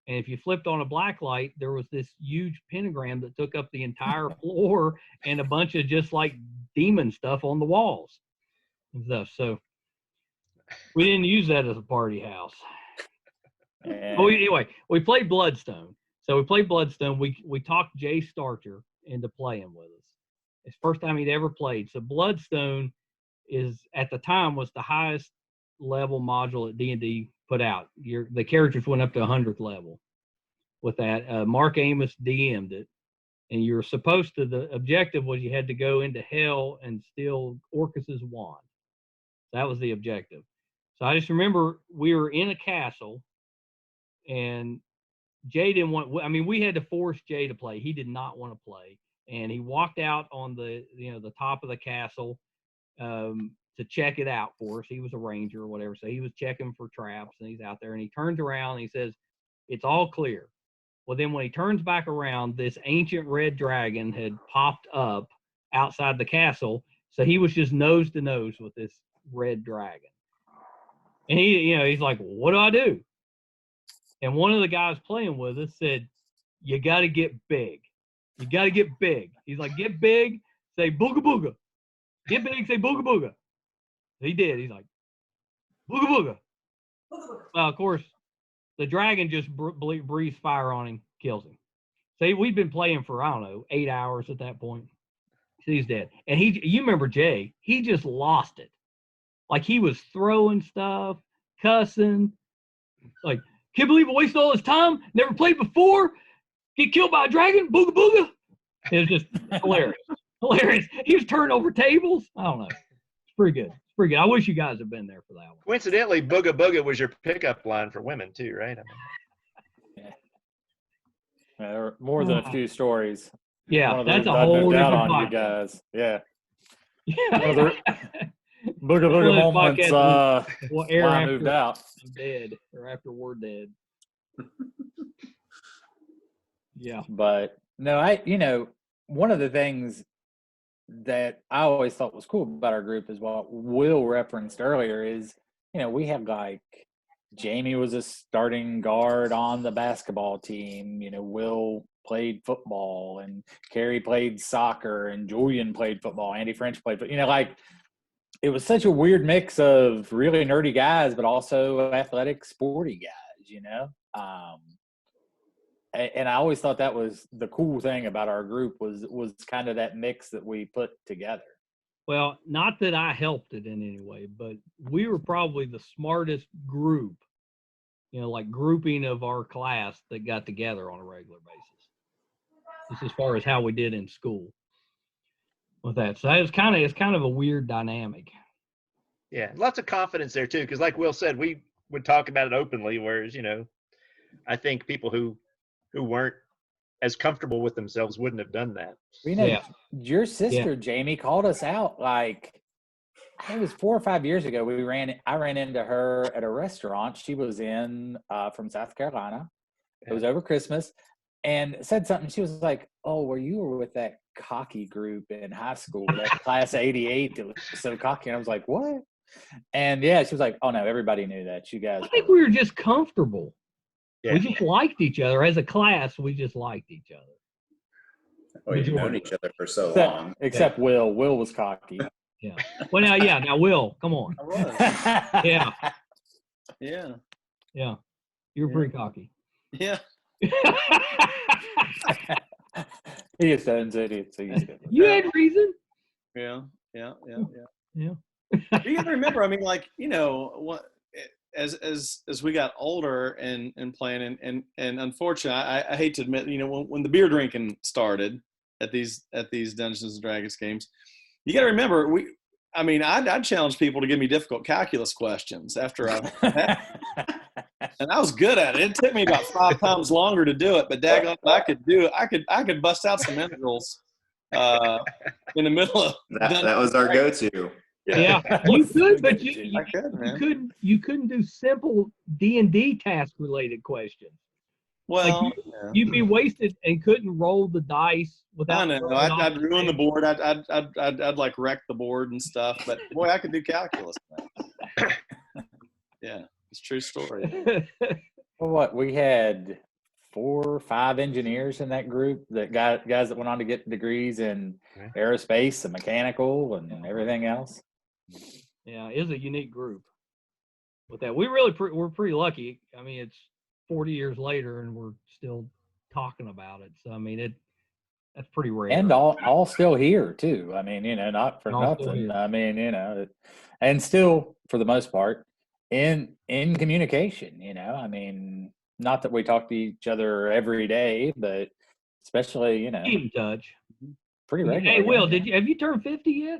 And if you flipped on a black light, there was this huge pentagram that took up the entire floor and a bunch of just like demon stuff on the walls and stuff. So we didn't use that as a party house. Oh, anyway, we played Bloodstone. So we played Bloodstone. We talked Jay Starcher into playing with us. It's the first time he'd ever played. So Bloodstone is, at the time, was the highest level module that D&D put out. The characters went up to 100th level with that. Mark Amos DM'd it. And you were supposed to, the objective was you had to go into hell and steal Orcus's wand. That was the objective. So I just remember we were in a castle, and Jay didn't want, I mean, we had to force Jay to play. He did not want to play. And he walked out on the top of the castle to check it out for us. He was a ranger or whatever. So he was checking for traps, and he's out there, and he turns around and he says, "It's all clear." Well, then when he turns back around, this ancient red dragon had popped up outside the castle. So he was just nose to nose with this red dragon. And he's like, "What do I do?" And one of the guys playing with us said, "You got to get big. You got to get big." He's like, "Get big, say booga booga. Get big, say booga booga." He did. He's like, "Booga booga." Well, of course, the dragon just breathes fire on him, kills him. So we'd been playing for, I don't know, 8 hours at that point. So he's dead. And you remember Jay, he just lost it. Like, he was throwing stuff, cussing, like, "Can't believe I wasted all this time, never played before, get killed by a dragon, booga booga." It was just hilarious. Hilarious. He was turning over tables. I don't know. It's pretty good. It's pretty good. I wish you guys had been there for that one. Coincidentally, booga booga was your pickup line for women too, right? There were more than a few stories. Yeah, that's a whole different on podcast. you guys. Yeah. Yeah. Booga booga moments will air when I after moved out. I'm dead, or after we're dead. Yeah. But no, one of the things that I always thought was cool about our group is what Will referenced earlier is, we have like Jamie was a starting guard on the basketball team. Will played football, and Carrie played soccer, and Julian played football. Andy French played football. Like, it was such a weird mix of really nerdy guys, but also athletic, sporty guys, and I always thought that was the cool thing about our group was kind of that mix that we put together. Well, not that I helped it in any way, but we were probably the smartest group, like grouping of our class that got together on a regular basis. Just as far as how we did in school with that. So it's kind of a weird dynamic. Yeah, lots of confidence there too, because like Will said, we would talk about it openly, whereas I think people who weren't as comfortable with themselves wouldn't have done that. Your sister Jamie called us out, like, it was 4 or 5 years ago. I ran into her at a restaurant. She was in from South Carolina. It was over Christmas, and said something. She was like, "Oh, well, you were with that cocky group in high school, that class 88 that was so cocky." And I was like, "What?" And she was like, "Oh no, everybody knew that. You guys." I think we were just comfortable. Yeah. We just liked each other as a class. We just liked each other. Oh, you've known each other for so long. Except Will. Will was cocky. Yeah. Well, now Will, come on. I was. Yeah. Yeah. Yeah. You were pretty cocky. Yeah. He owns it. So you had reason. Yeah. Yeah. You got to remember, I mean, like, what, as we got older and playing, and unfortunately, I hate to admit, when the beer drinking started at these Dungeons and Dragons games, you got to remember, I'd challenge people to give me difficult calculus questions after and I was good at it. It took me about 5 times longer to do it, but daggone, I could do it. I could bust out some integrals in the middle of that was our go-to. Yeah, you could, but you couldn't do simple D&D task related questions. Well, like you'd be wasted and couldn't roll the dice without. I know. I'd ruin the board. I'd like wreck the board and stuff. But boy, I could do calculus. Yeah, it's a true story. Well, what we had 4 or 5 engineers in that group, that guys that went on to get degrees in aerospace and mechanical and everything else. Yeah, it was a unique group. With that, we're pretty lucky. I mean, it's 40 years later, and we're still talking about it. So I mean, that's pretty rare. And all still here too. I mean, not for nothing. I mean, and still for the most part in communication. I mean, not that we talk to each other every day, but especially keep in touch pretty regularly. Hey, Will, have you turned 50 yet?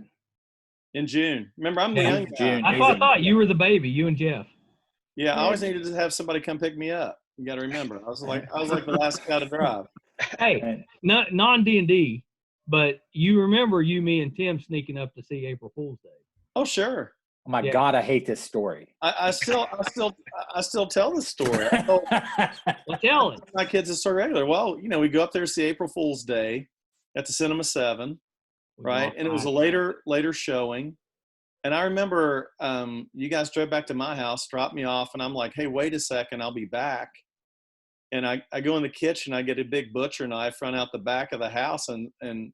In June. Remember, I'm the young June. guy. I thought you were the baby, you and Jeff. Yeah, I always needed to have somebody come pick me up. You got to remember, I was like the last guy to drive. Hey, not non-D&D, but you remember me and Tim sneaking up to see April Fool's Day. Oh, sure. Oh my God, I hate this story. I still tell the story. Well, tell it. My kids are so regular. Well, we go up there to see April Fool's Day at the Cinema 7, right? And it was a later showing. And I remember you guys drove back to my house, dropped me off, and I'm like, hey, wait a second, I'll be back. And I go in the kitchen, I get a big butcher knife, run out the back of the house and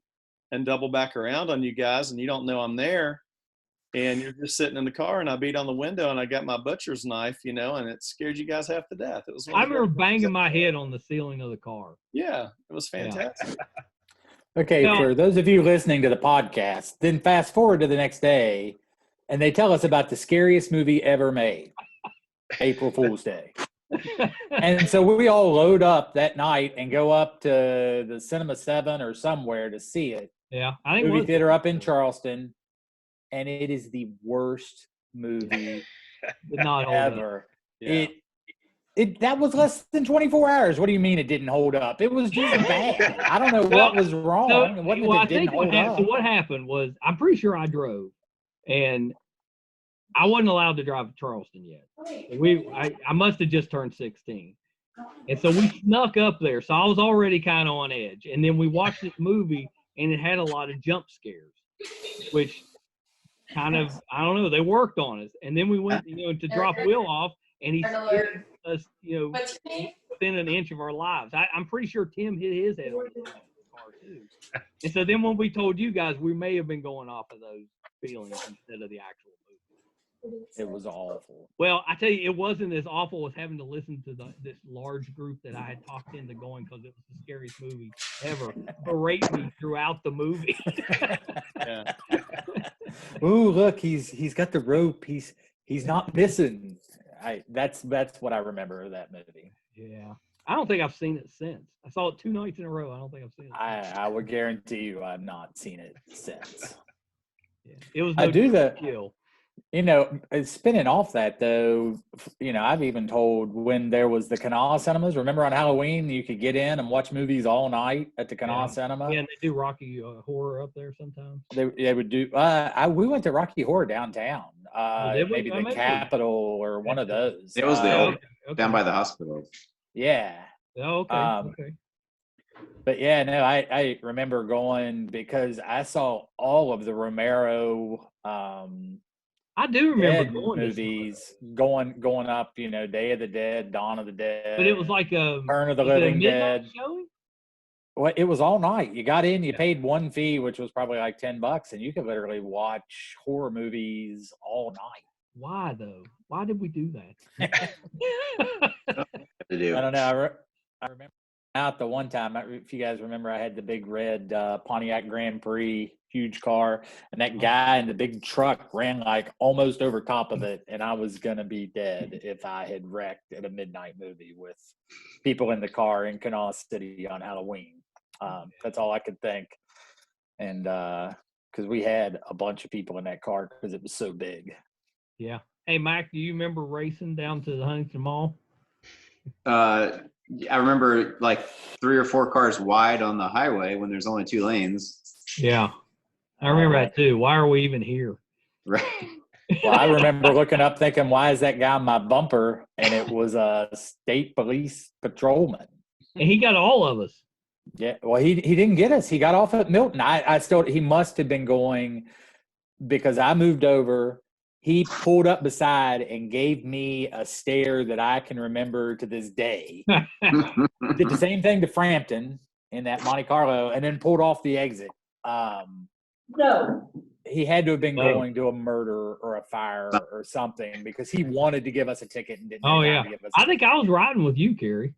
double back around on you guys, and you don't know I'm there. And you're just sitting in the car, and I beat on the window, and I got my butcher's knife, and it scared you guys half to death. It was. I remember banging my head on the ceiling of the car. Yeah, it was fantastic. Yeah. Okay, for those of you listening to the podcast, then fast forward to the next day, and they tell us about the scariest movie ever made, April Fool's Day. And so we all load up that night and go up to the Cinema 7 or somewhere to see it. Yeah, I think movie theater up in Charleston. And it is the worst movie ever. Yeah. That was less than 24 hours. What do you mean it didn't hold up? It was just bad. I don't know what was wrong. So what happened was, I'm pretty sure I drove, and I wasn't allowed to drive to Charleston yet. I must have just turned 16. And so we snuck up there. So I was already kind of on edge. And then we watched this movie, and it had a lot of jump scares, which kind of, I don't know, they worked on us. And then we went, to drop Will off, and he scared us, within an inch of our lives. I'm pretty sure Tim hit his head on the car too. And so then when we told you guys, we may have been going off of those feelings instead of the actual movie. It was awful. Well, I tell you, it wasn't as awful as having to listen to this large group that I had talked into going because it was the scariest movie ever berate me throughout the movie. Yeah. Ooh, look, he's got the rope. He's not missing. That's what I remember of that movie. Yeah. I don't think I've seen it since. I saw it 2 nights in a row. I don't think I've seen it. I would guarantee you I've not seen it since. Yeah. It was kill. Spinning off that though, I've even told when there was the Kanawha cinemas. Remember on Halloween you could get in and watch movies all night at the Kanawha cinema. Yeah, and they do Rocky Horror up there sometimes. They would do. We went to Rocky Horror downtown. Maybe the Capitol or one of those. It was the old down by the hospital. Yeah. Oh, okay. Okay. But yeah, no, I remember going because I saw all of the Romero. I do remember going movies going up, Day of the Dead, Dawn of the Dead. But it was like a Turn of the Living Dead. Showing? Well, it was all night. You got in, you paid one fee, which was probably like $10, and you could literally watch horror movies all night. Why though? Why did we do that? I don't know. I remember out the one time. If you guys remember, I had the big red Pontiac Grand Prix, huge car, and that guy in the big truck ran like almost over top of it, and I was gonna be dead if I had wrecked at a midnight movie with people in the car in Kanawha City on Halloween. That's all I could think, and because we had a bunch of people in that car because it was so big. Yeah. Hey, Mac, do you remember racing down to the Huntington Mall? I remember like 3 or 4 cars wide on the highway when there's only 2 lanes. Yeah. I remember that too. Why are we even here? Right. Well, I remember looking up thinking, why is that guy on my bumper? And it was a state police patrolman. And he got all of us. Yeah. Well, he didn't get us. He got off at Milton. He must have been going because I moved over he pulled up beside and gave me a stare that I can remember to this day. Did the same thing to Frampton in that Monte Carlo, and then pulled off the exit. No. He had to have been going to a murder or a fire or something because he wanted to give us a ticket and didn't have time to give us a I think I was riding with you, Carrie.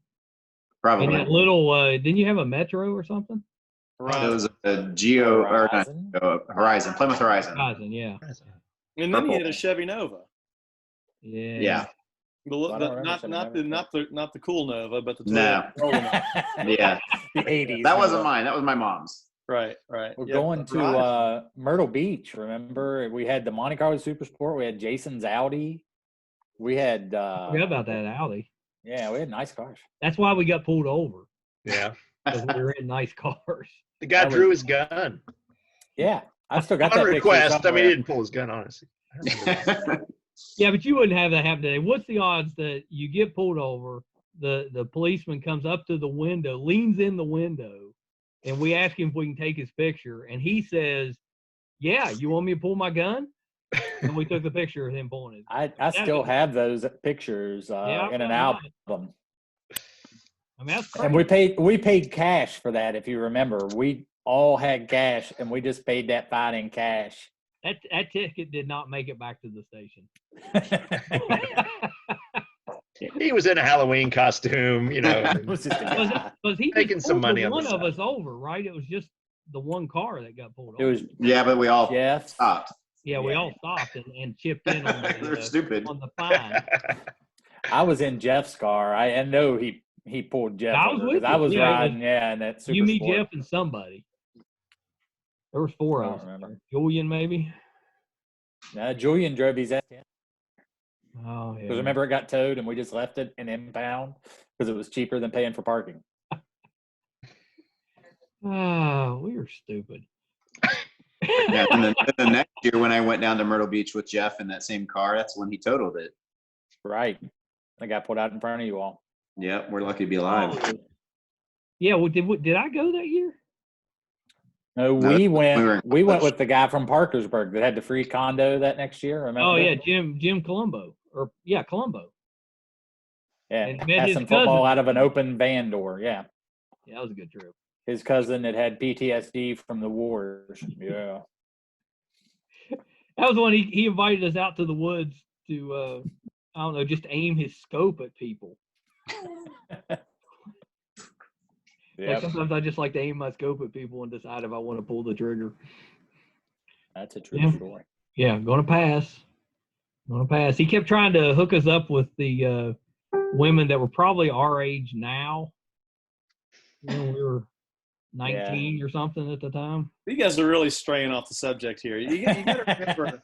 Probably. In that little, didn't you have a Metro or something? Right. It was a Geo Horizon? or not, Horizon, Plymouth Horizon. Horizon, yeah. And then he had a Chevy Nova. Yeah. Not the cool Nova, but the No. Toyota. Yeah. The 80s. That wasn't mine. That was my mom's. Right. We're going to Myrtle Beach. Remember, we had the Monte Carlo Super Sport. We had Jason's Audi. We had. I forgot about that Audi. Yeah, we had nice cars. That's why we got pulled over. Yeah. Because we were in nice cars. The guy drew his gun. Yeah, I still got On that picture request. I mean, somewhere. he didn't pull his gun, honestly. Yeah, but you wouldn't have that happen today. What's the odds that you get pulled over, the policeman comes up to the window, leans in the window, and we ask him if we can take his picture, and he says, "Yeah, you want me to pull my gun?" And we took the picture of him pulling it. I still have those pictures in an album. I mean, that's crazy. And we paid cash for that, if you remember. We all had cash, and we just paid that fine in cash. That ticket did not make it back to the station. He was in a Halloween costume, you know. It was just a guy. Was he Making just some pulled money on the one of side. us over, right? It was just the one car that got pulled It over. was Yeah, but we all Jeff. stopped. Yeah, we all stopped and chipped in on They're stupid. on the fine. I was in Jeff's car. I know he pulled Jeff I was over with because I you. was Yeah, riding, in that Super You, me, Sport. Jeff, and somebody. There was four I of don't us. remember. Julian, maybe. Julian drove his S10. Oh yeah. Because remember, it got towed and we just left it in impound because it was cheaper than paying for parking. Oh, we were stupid. Yeah, and the next year when I went down to Myrtle Beach with Jeff in that same car, that's when he totaled it. Right. I got pulled out in front of you all. Yep, we're lucky to be alive. Oh. Yeah. Well, did I go that year? No, No, we we were in went college. with the guy from Parkersburg that had the free condo that next year. Remember? Oh yeah, Jim Colombo. Colombo. Yeah, And met had his some football cousin. out of an open van door. Yeah, Yeah, that was a good trip. his cousin that had PTSD from the wars. Yeah, That was when he invited us out to the woods to I don't know, just aim his scope at people. yeah, Like sometimes I just like to aim my scope at people and decide if I want to pull the trigger. that's a true Yeah. story. Yeah, gonna pass. He kept trying to hook us up with the women that were probably our age now. You know, we were 19 or something at the time. You guys are really straying off the subject here. You got to remember.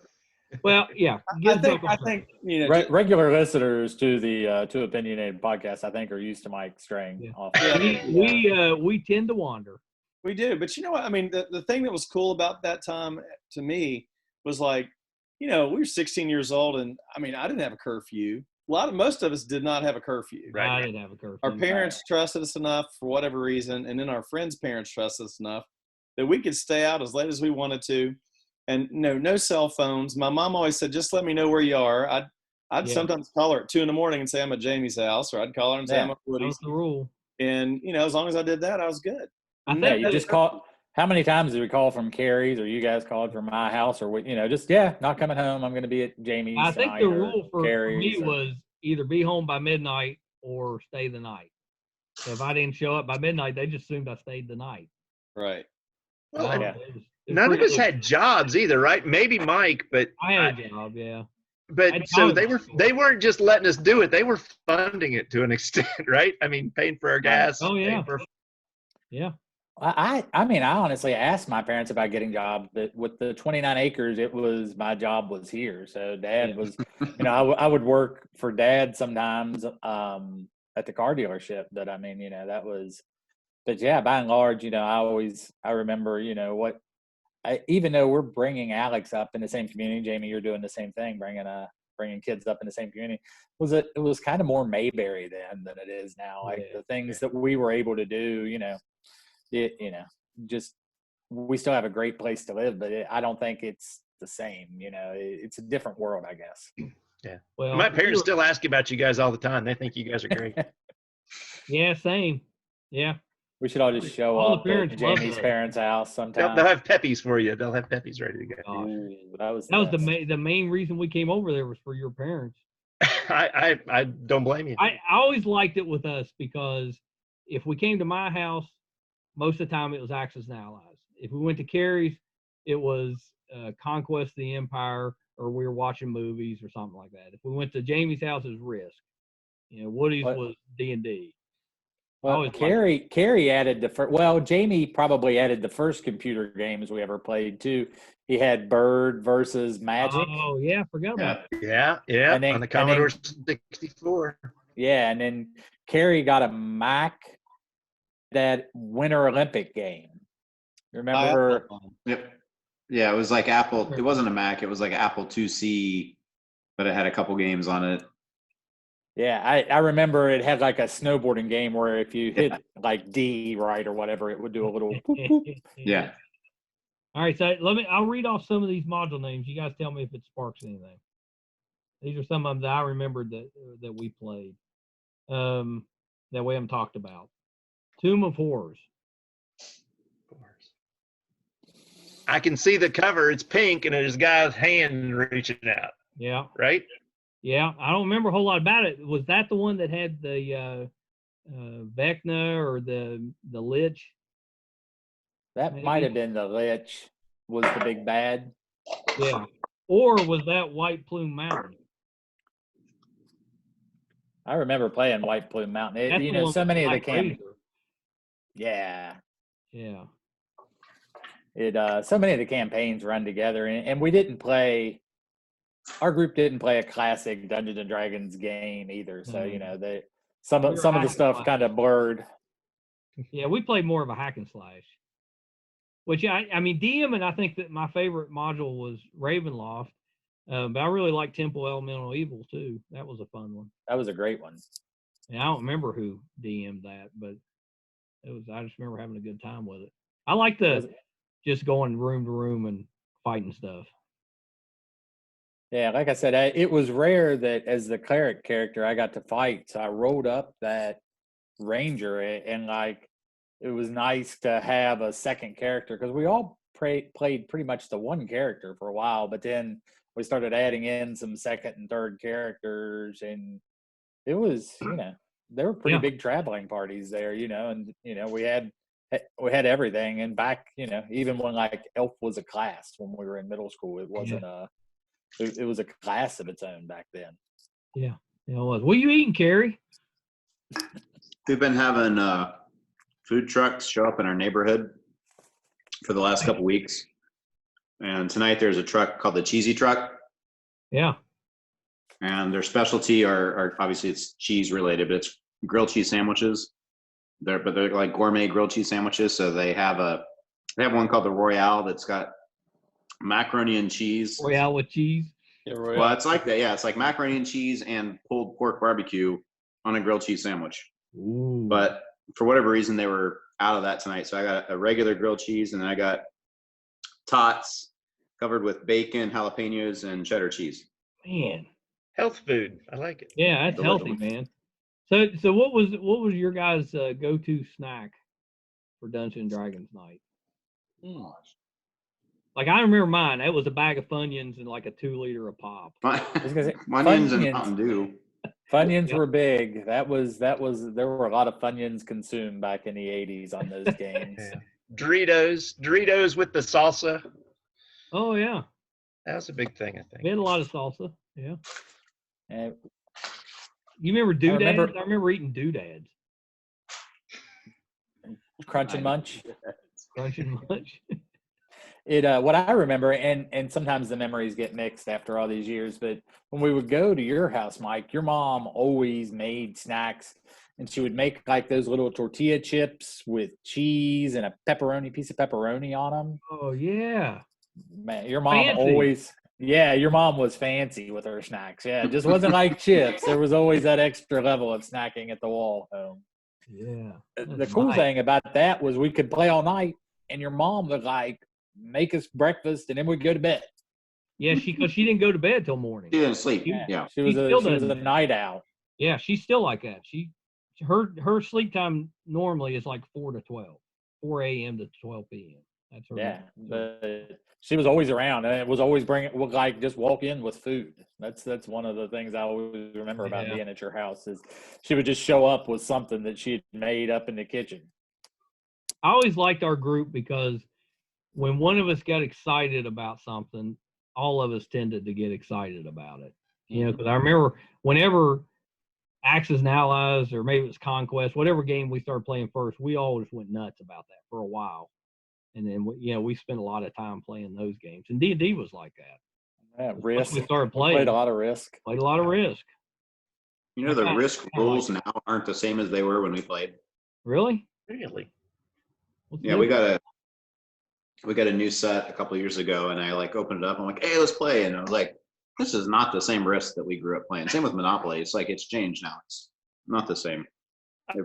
Well, yeah. I think you know. Regular listeners to the to Opinionated podcast, I think, are used to Mike straying Yeah. off. We tend to wander. We do, but you know what? I mean, the thing that was cool about that time to me was like, you know, we were 16 years old, and I mean, I didn't have a curfew. Most of us did not have a curfew. Right. I didn't have a curfew. Our parents trusted us enough for whatever reason, and then our friends' parents trusted us enough that we could stay out as late as we wanted to, and no cell phones. My mom always said, "Just let me know where you are." I'd sometimes call her at 2 a.m. and say I'm at Jamie's house, or I'd call her and say I'm at That Woody's. was the rule. And you know, as long as I did that, I was good. I Yeah, think you just call. How many times did we call from Carrie's, or you guys called from my house, or just not coming home. I'm going to be at Jamie's. I think tonight, the or rule for me Carrie's, was either be home by midnight or stay the night. So if I didn't show up by midnight, they just assumed I stayed the night. Right. Well, it yeah. was none of pretty us good. had jobs either, right? Maybe Mike, but I had a job, yeah. but I'd so probably they weren't just letting us do it; they were funding it to an extent, right? I mean, paying for our gas. Oh, yeah. paying for- I mean, I honestly asked my parents about getting jobs, but with the 29 acres, my job was here. So Dad was, I would work for Dad sometimes at the car dealership. But I mean, that was, but yeah, by and large, I remember, even though we're bringing Alex up in the same community, Jamie, you're doing the same thing, bringing kids up in the same community. It was kind of more Mayberry then than it is now. Like the things that we were able to do, just we still have a great place to live, but I don't think it's the same. You know, it's a different world, I guess. Yeah. Well, My parents still ask about you guys all the time. They think you guys are great. Yeah, same. Yeah. We should all just show All the up parents at love Jamie's us. parents' house sometime. They'll have Peppies for you. They'll have Peppies ready to go. Gosh. Ooh, that was That was best. the main reason we came over there was for your parents. I don't blame you. I always liked it with us because if we came to my house, most of the time it was Axis and Allies. If we went to Carrie's, it was Conquest of the Empire, or we were watching movies or something like that. If we went to Jamie's house, it was Risk. You know, Woody's was D&D. Well, Carrie added the first. Well, Jamie probably added the first computer games we ever played too. He had Bird versus Magic. Oh yeah, I forgot about that. Yeah. And then- on the Commodore 64. Yeah, and then Carrie got a Mac, that Winter Olympic game. Remember? Yep. Yeah, it was like Apple. It wasn't a Mac. It was like Apple IIc, but it had a couple games on it. Yeah, I remember it had like a snowboarding game where if you hit like D right or whatever, it would do a little boop, boop. Yeah. All right, so I'll read off some of these module names. You guys tell me if it sparks anything. These are some of them that I remembered that we played. That we haven't talked about. Tomb of Horrors. I can see the cover. It's pink and there's a guy's hand reaching out. Yeah. Right? Yeah. I don't remember a whole lot about it. Was that the one that had the Vecna or the Lich? That might have been the Lich was the big bad. Yeah. Or was that White Plume Mountain? I remember playing White Plume Mountain. You know, so many of the campaigns. Yeah. Yeah. So many of the campaigns run together, and we didn't play. Our group didn't play a classic Dungeons and Dragons game either. So you know, some of the stuff kind of blurred. Yeah, we played more of a hack and slash. Which I mean, DM, and I think that my favorite module was Ravenloft, but I really like Temple Elemental Evil too. That was a fun one. That was a great one. And I don't remember who DM'd that, but it was. I just remember having a good time with it. I like just going room to room and fighting stuff. Yeah, like I said, it was rare that as the cleric character I got to fight. So I rolled up that ranger, and like it was nice to have a second character because we all played pretty much the one character for a while, but then we started adding in some second and third characters, and it was, you know, there were pretty big traveling parties there, you know, and you know we had everything. And back, you know, even when like elf was a class when we were in middle school, it wasn't it was a class of its own back then. Yeah, it was. What are you eating, Carrie? We've been having food trucks show up in our neighborhood for the last couple weeks, and tonight there's a truck called the Cheesy Truck. Yeah. And their specialty are obviously it's cheese related, but it's grilled cheese sandwiches. They're like gourmet grilled cheese sandwiches. So they have one called the Royale that's got macaroni and cheese. Royale with cheese. Yeah, Royale. Well, it's like that. Yeah, it's like macaroni and cheese and pulled pork barbecue on a grilled cheese sandwich. Ooh. But for whatever reason, they were out of that tonight. So I got a regular grilled cheese, and then I got tots covered with bacon, jalapenos, and cheddar cheese. Man. Health food. I like it. Yeah, that's healthy, man. So what was your guys' go-to snack for Dungeons & Dragons night? Like I remember mine. It was a bag of Funyuns and like a 2-liter of pop. Funyuns and Mountain Dew. Funyuns were big. There were a lot of Funyuns consumed back in the 80s on those games. Yeah. Doritos with the salsa. Oh yeah, that was a big thing. I think we had a lot of salsa. Yeah. And you remember doodads? I remember eating doodads. Crunch and Munch. Crunch and Munch. What I remember, and sometimes the memories get mixed after all these years, but when we would go to your house, Mike, your mom always made snacks, and she would make like those little tortilla chips with cheese and a piece of pepperoni on them. Oh yeah. Man, your mom was fancy with her snacks. Yeah, it just wasn't like chips. There was always that extra level of snacking at the wall home. Yeah. The cool thing about that was we could play all night, and your mom would like make us breakfast, and then we'd go to bed. Yeah, because she didn't go to bed till morning. She didn't sleep. Yeah. Yeah. She was She a still she was a doesn't. night owl. Yeah, she's still like that. Her sleep time normally is like 4 to 12, 4 a.m. to 12 p.m. That's her. Yeah, normal. but she was always around, and it was always like just walk in with food. That's one of the things I always remember about being at your house is she would just show up with something that she had made up in the kitchen. I always liked our group because when one of us got excited about something, all of us tended to get excited about it. You know, because I remember whenever Axis and Allies, or maybe it was Conquest, whatever game we started playing first, we always went nuts about that for a while. And then, we spent a lot of time playing those games. And D&D was like that. Yeah, Once Risk. we started We playing. played a lot of Risk. Played a lot of Risk. You know, the Risk rules now aren't the same as they were when we played. Really? Really? Yeah, we got a new set a couple of years ago, and I opened it up. I'm like, hey, let's play. And I was like, this is not the same Risk that we grew up playing. Same with Monopoly. It's like it's changed now. It's not the same.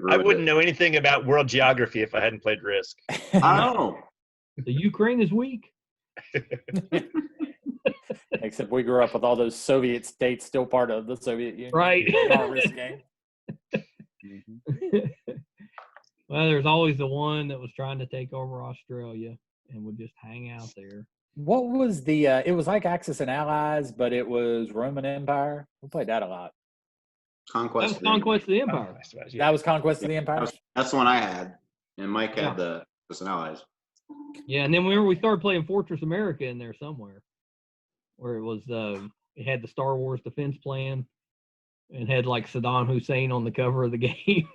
I wouldn't know anything about world geography if I hadn't played Risk. I know. The Ukraine is weak. Except we grew up with all those Soviet states still part of the Soviet Union. Right. Our Risk game. Well, there's always the one that was trying to take over Australia and would just hang out there. What was the it was like Axis and Allies, but it was Roman Empire. We played that a lot. Conquest. That was Conquest of the Empire. That was Conquest of the Empire. That's the one I had, and Mike had the Allies. Yeah, and then we started playing Fortress America in there somewhere, where it was it had the Star Wars defense plan, and had like Saddam Hussein on the cover of the game.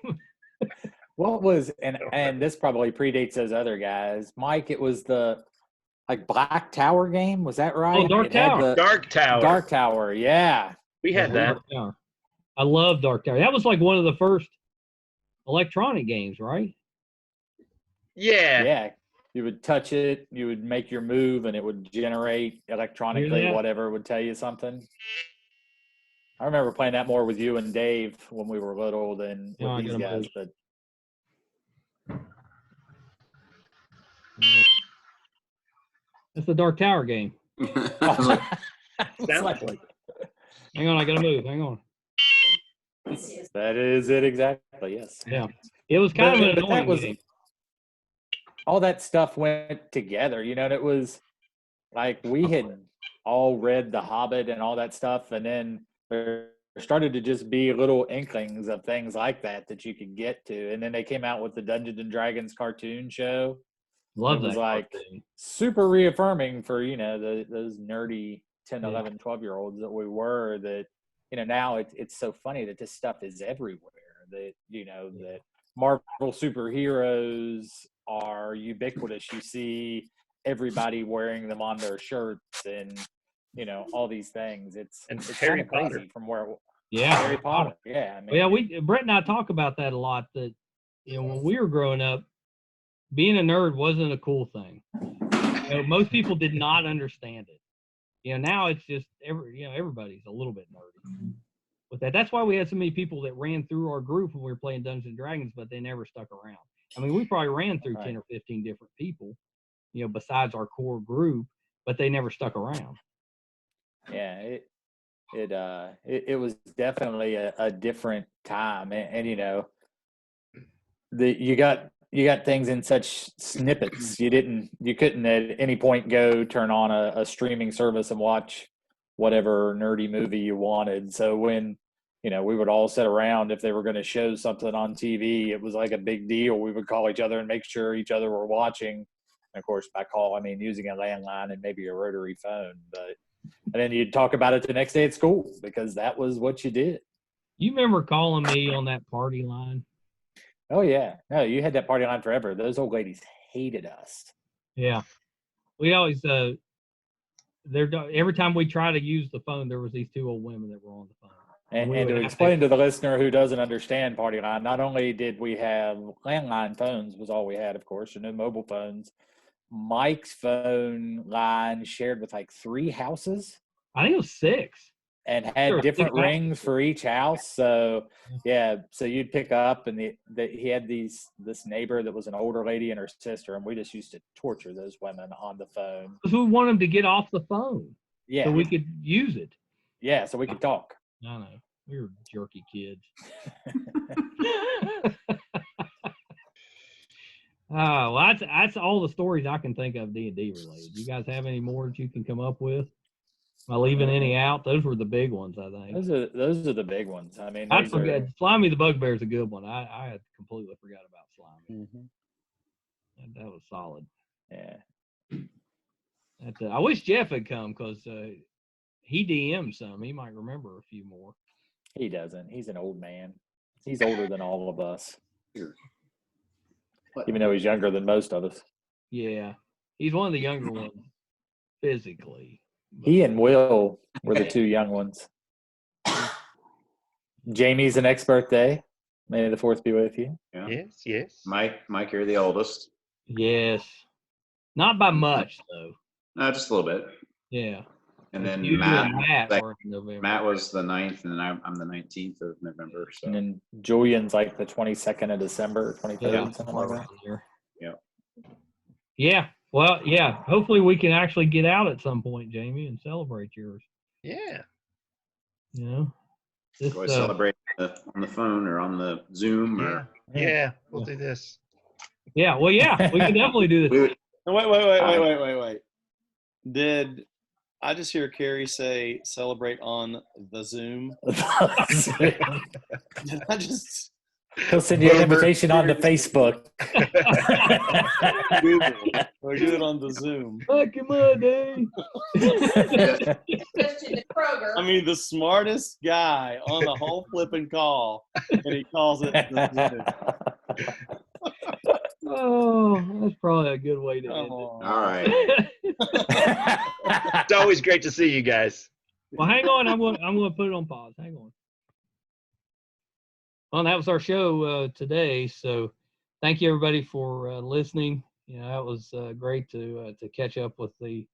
What was and this probably predates those other guys, Mike? It was the Black Tower game. Was that right? Oh, Dark Tower. Dark Tower. Dark Tower. Yeah, we had that. I love Dark Tower. That was like one of the first electronic games, right? Yeah. Yeah. You would touch it, you would make your move, and it would generate electronically whatever would tell you something. I remember playing that more with you and Dave when we were little than with these guys. But it's the Dark Tower game. Sounds like Hang on, I gotta move. Hang on. That is it exactly. Yes. Yeah. It was kind of an annoying game. All that stuff went together, and it was like we had all read The Hobbit and all that stuff, and then there started to just be little inklings of things like that you could get to, and then they came out with the Dungeons and Dragons cartoon show. Love that. It was like super reaffirming for those nerdy 10, 11, 12-year-olds that we were. That now it's so funny that this stuff is everywhere. That that Marvel superheroes are ubiquitous. You see everybody wearing them on their shirts, and all these things. It's Harry kind of Potter. crazy from where. Yeah, Harry Potter. Yeah, Brett and I talk about that a lot. That when we were growing up, being a nerd wasn't a cool thing. Most people did not understand it. Now it's just everybody's a little bit nerdy with that. That's why we had so many people that ran through our group when we were playing Dungeons and Dragons, but they never stuck around. I mean, we probably ran through 10 or 15 different people, besides our core group, but they never stuck around. Yeah, it was definitely a different time, and you got things in such snippets. You couldn't at any point go turn on a streaming service and watch whatever nerdy movie you wanted. So when we would all sit around, if they were going to show something on TV, it was like a big deal. We would call each other and make sure each other were watching. And of course, by call, I mean using a landline and maybe a rotary phone. And then you'd talk about it the next day at school because that was what you did. You remember calling me on that party line? Oh, yeah. No, you had that party line forever. Those old ladies hated us. Yeah. We always, every time we try to use the phone, there was these two old women that were on the phone. And to explain to the listener who doesn't understand party line, not only did we have landline phones, was all we had, of course, and no mobile phones. Mike's phone line shared with like 3 houses. I think it was 6. And had different rings for each house. So, so you'd pick up, and he had this neighbor that was an older lady and her sister, and we just used to torture those women on the phone. Because we want them to get off the phone. Yeah. so we could use it. Yeah, so we could talk. I know. We were jerky kids. Well, that's all the stories I can think of D&D related. You guys have any more that you can come up with? Am I leaving any out? Those were the big ones, I think. Those are the big ones. I mean, I forget. Slimy the Bugbear is a good one. I had completely forgot about Slimy. That was solid. Yeah. I wish Jeff had come because he DM'd some. He might remember a few more. He doesn't. He's an old man. He's older than all of us. Even though he's younger than most of us. Yeah. He's one of the younger ones physically. He and Will were the two young ones. Jamie's the next birthday. May the 4th be with you. Yeah. Yes. Mike, you're the oldest. Yes. Not by much, though. No, just a little bit. Yeah. And then You Matt, and Matt are in November. Matt was the 9th, and then I'm the 19th of November. So. And then Julian's like the 22nd of December, 23rd, something like that. Yeah. Yeah. Well, yeah. Hopefully we can actually get out at some point, Jamie, and celebrate yours. Yeah. You know? Go celebrate on the phone or on the Zoom. Or Yeah. We'll do this. Yeah. Well, yeah. We can definitely do this. Wait. Did I just hear Carrie say celebrate on the Zoom? Did I just... He'll send you an invitation on the Facebook. Google. Or do it on the Zoom. Back in my day. I mean, the smartest guy on the whole flipping call, and he calls it the Zoom. Oh, that's probably a good way to end it. All right. It's always great to see you guys. Well, hang on. I'm going to put it on pause. Hang on. Well, that was our show today. So thank you, everybody, for listening. You know, that was great to catch up with the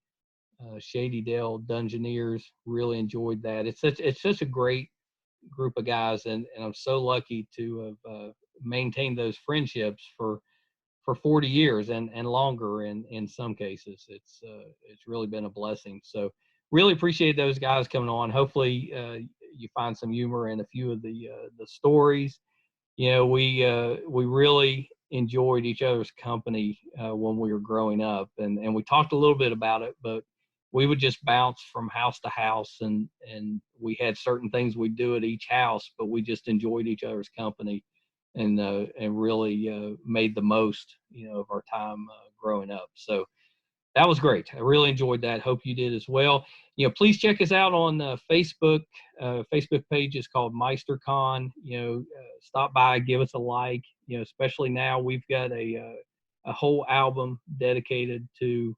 Shady Dell Dungeoneers. Really enjoyed that. It's such a great group of guys, and I'm so lucky to have maintained those friendships for 40 years and longer in some cases. It's really been a blessing. So really appreciate those guys coming on. Hopefully you find some humor in a few of the stories. You know, we really enjoyed each other's company when we were growing up, and we talked a little bit about it, but we would just bounce from house to house, and we had certain things we'd do at each house, but we just enjoyed each other's company and really made the most, you know, of our time growing up. So that was great. I really enjoyed that. Hope you did as well. You know, please check us out on Facebook. Facebook page is called MeisterCon. You know, stop by, give us a like. You know, especially now we've got a whole album dedicated to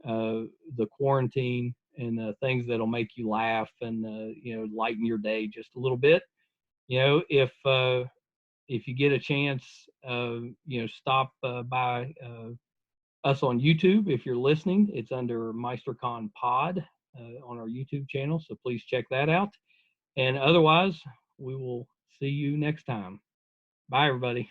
the quarantine and things that'll make you laugh and you know, lighten your day just a little bit. You know, if you get a chance, you know, stop by us on YouTube. If you're listening, it's under MeisterCon Pod on our YouTube channel, so please check that out. And otherwise, we will see you next time. Bye, everybody.